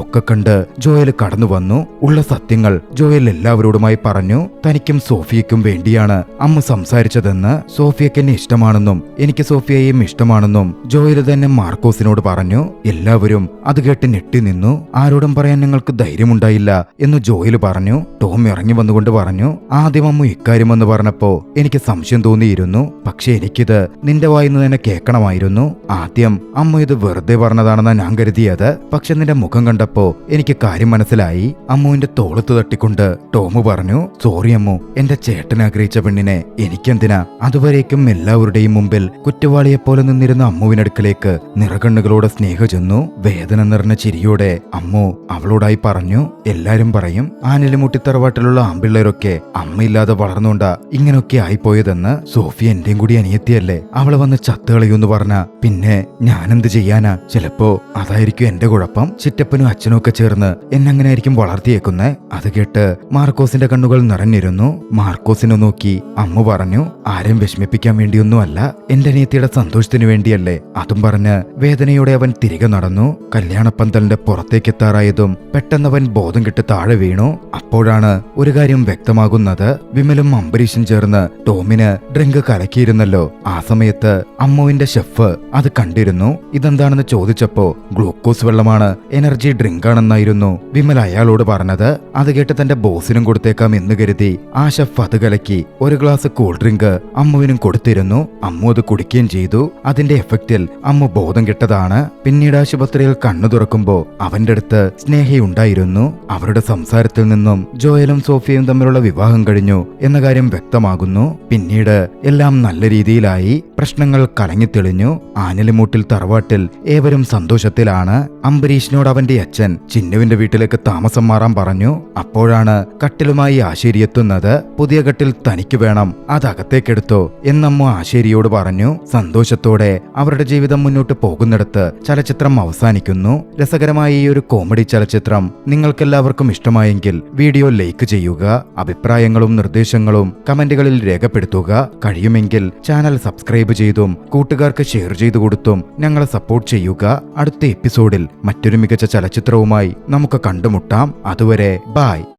ഒക്കെ കണ്ട് ജോയൽ കടന്നു വന്നു. ഉള്ള സത്യങ്ങൾ ജോയൽ എല്ലാവരോടുമായി പറഞ്ഞു. തനിക്കും സോഫിയയ്ക്കും വേണ്ടിയാണ് അമ്മ സംസാരിച്ചതെന്ന്, സോഫിയക്ക് എന്നെ ഇഷ്ടമാണെന്നും എനിക്ക് സോഫിയയെയും ഇഷ്ടമാണെന്നും ജോയൽ തന്നെ മാർക്കോസിനോട് പറഞ്ഞു. എല്ലാവരും അത് കേട്ട് ഞെട്ടി നിന്നു. ആരോടും പറയാൻ ഞങ്ങൾക്ക് ധൈര്യമുണ്ടായില്ല എന്ന് ജോയൽ പറഞ്ഞു. ടോം ഇറങ്ങി വന്നുകൊണ്ട് പറഞ്ഞു, ആദ്യം അമ്മ ഇക്കാര്യമെന്ന് പറഞ്ഞപ്പോ എനിക്ക് സംശയം തോന്നിയിരുന്നു. പക്ഷെ എനിക്കിത് നിന്റെ വായിന്ന് തന്നെ കേൾക്കണമായിരുന്നു. ആദ്യം അമ്മ ഇത് വെറുതെ പറഞ്ഞതാണെന്നാണ് ഞാൻ കരുതിയത്. പക്ഷെ നിന്റെ മുഖം കണ്ടപ്പോ എനിക്ക് കാര്യം മനസ്സിലായി. അമ്മുവിന്റെ തോളത്ത് തട്ടിക്കൊണ്ട് ടോമു പറഞ്ഞു, സോറി അമ്മു, എന്റെ ചേട്ടൻ ആഗ്രഹിച്ച പെണ്ണിനെ എനിക്കെന്തിനാ? അതുവരേക്കും എല്ലാവരുടെയും മുമ്പിൽ കുറ്റവാളിയെപ്പോലെ നിന്നിരുന്ന അമ്മുവിനടുക്കലേക്ക് നിറകണ്ണുകളോടെ സ്നേഹ ചെന്നു. വേദന നിറഞ്ഞ ചിരിയോടെ അമ്മു അവളോടായി പറഞ്ഞു, എല്ലാരും പറയും ആനിലുമുട്ടിത്തറവാട്ടിലുള്ള ആമ്പിള്ളേരൊക്കെ അമ്മയില്ലാതെ വളർന്നുകൊണ്ടാ ഇങ്ങനൊക്കെ ആയിപ്പോയതെന്ന്. സോഫി എന്റെയും കൂടി അനിയത്തിയല്ലേ, അവളെ വന്ന് ചത്തുകളയൂന്ന് പറഞ്ഞ പിന്നെ ഞാനെന്ത് ചെയ്യാനാ? ചിലപ്പോ അതായിരിക്കും എന്റെ കുഴപ്പം. ചിറ്റപ്പനും അച്ഛനും ഒക്കെ ചേർന്ന് എന്നങ്ങനെയായിരിക്കും വളർത്തിയേക്കുന്നേ. അത് കേട്ട് മാർക്കോസിന്റെ കണ്ണുകൾ നിറഞ്ഞിരുന്നു. മാർക്കോസിനെ നോക്കി അമ്മ പറഞ്ഞു, ആരെയും വിഷമിപ്പിക്കാൻ വേണ്ടിയൊന്നുമല്ല, എന്റെ അനിയത്തിയുടെ സന്തോഷത്തിനു വേണ്ടിയല്ലേ. അതും പറഞ്ഞ് വേദനയോടെ അവൻ തിരികെ നടന്നു. കല്യാണപ്പന്തലിന്റെ പുറത്തേക്കെത്താറായതും പെട്ടെന്നവൻ ബോധം കെട്ട് താഴെ വീണു. അപ്പോഴാണ് ഒരു കാര്യം വ്യക്തമാകുന്നത്. വിമലും അംബരീഷും ചേർന്ന് ടോമിന് ഡ്രിങ്ക് കലക്കിയിരുന്നല്ലോ. ആ സമയത്ത് അമ്മുവിന്റെ ഷെഫ് അത് കണ്ടിരുന്നു. ഇതെന്താണെന്ന് ചോദിച്ചപ്പോ ഗ്ലൂക്കോസ് വെള്ളമാണ്, എനർജി ഡ്രിങ്ക് ആണെന്നായിരുന്നു വിമൽ അയാളോട് പറഞ്ഞത്. അത് കേട്ട് തന്റെ ബോസിനും കൊടുത്തേക്കാം എന്ന് കരുതി ആ ഷെഫ് അത് കലക്കി ഒരു ഗ്ലാസ് കൂൾ ഡ്രിങ്ക് അമ്മുവിനും കൊടുത്തിരുന്നു. അമ്മു അത് കുടിക്കുകയും ചെയ്തു. അതിന്റെ എഫക്റ്റിൽ അമ്മു ബോധം കെട്ടതാണ്. പിന്നീട് ആശുപത്രിയിൽ കണ്ണു തുറക്കുമ്പോ അവന്റെ അടുത്ത് സ്നേഹയുണ്ടായിരുന്നു. അവരുടെ സംസാരത്തിൽ നിന്നും ജോയലും സോഫിയയും തമ്മിലുള്ള വിവാഹം കഴിഞ്ഞു എന്ന കാര്യം വ്യക്തമാകുന്നു. പിന്നീട് എല്ലാം നല്ല രീതിയിലായി. പ്രശ്നങ്ങൾ കലങ്ങിത്തെളിഞ്ഞു. ആനിലിമൂട്ടിൽ തറവാട്ടിൽ ഏവരും സന്തോഷത്തിലാണ്. അംബരീഷിനോട് അവന്റെ അച്ഛൻ ചിന്നുവിന്റെ വീട്ടിലേക്ക് താമസം മാറാൻ പറഞ്ഞു. അപ്പോഴാണ് കട്ടിലുമായി ആശേരി എത്തുന്നത്. പുതിയ കട്ടിൽ തനിക്ക് വേണം, അത് അകത്തേക്കെടുത്തോ എന്നമ്മ ആശേരിയോട് പറഞ്ഞു. സന്തോഷത്തോടെ അവരുടെ ജീവിതം മുന്നോട്ട് പോകുന്നിടത്ത് ചലച്ചിത്രം അവസാനിക്കുന്നു. രസകരമായ ഈ ഒരു കോമഡി ചലച്ചിത്രം നിങ്ങൾക്കെല്ലാവർക്കും ഇഷ്ടമായെങ്കിൽ വീഡിയോ ലൈക്ക് ചെയ്യുക. അഭിപ്രായങ്ങളും നിർദ്ദേശങ്ങളും കമന്റുകളിൽ രേഖപ്പെടുത്തുക. കഴിയുമെങ്കിൽ ചാനൽ സബ്സ്ക്രൈബ് ചെയ്തും കൂട്ടുകാർക്ക് ഷെയർ ചെയ്തു കൊടുത്തും ഞങ്ങളെ സപ്പോർട്ട് ചെയ്യുക. അടുത്ത എപ്പിസോഡിൽ മറ്റൊരു മികച്ച ചലച്ചിത്രവുമായി നമുക്ക് കണ്ടുമുട്ടാം. അതുവരെ ബൈ.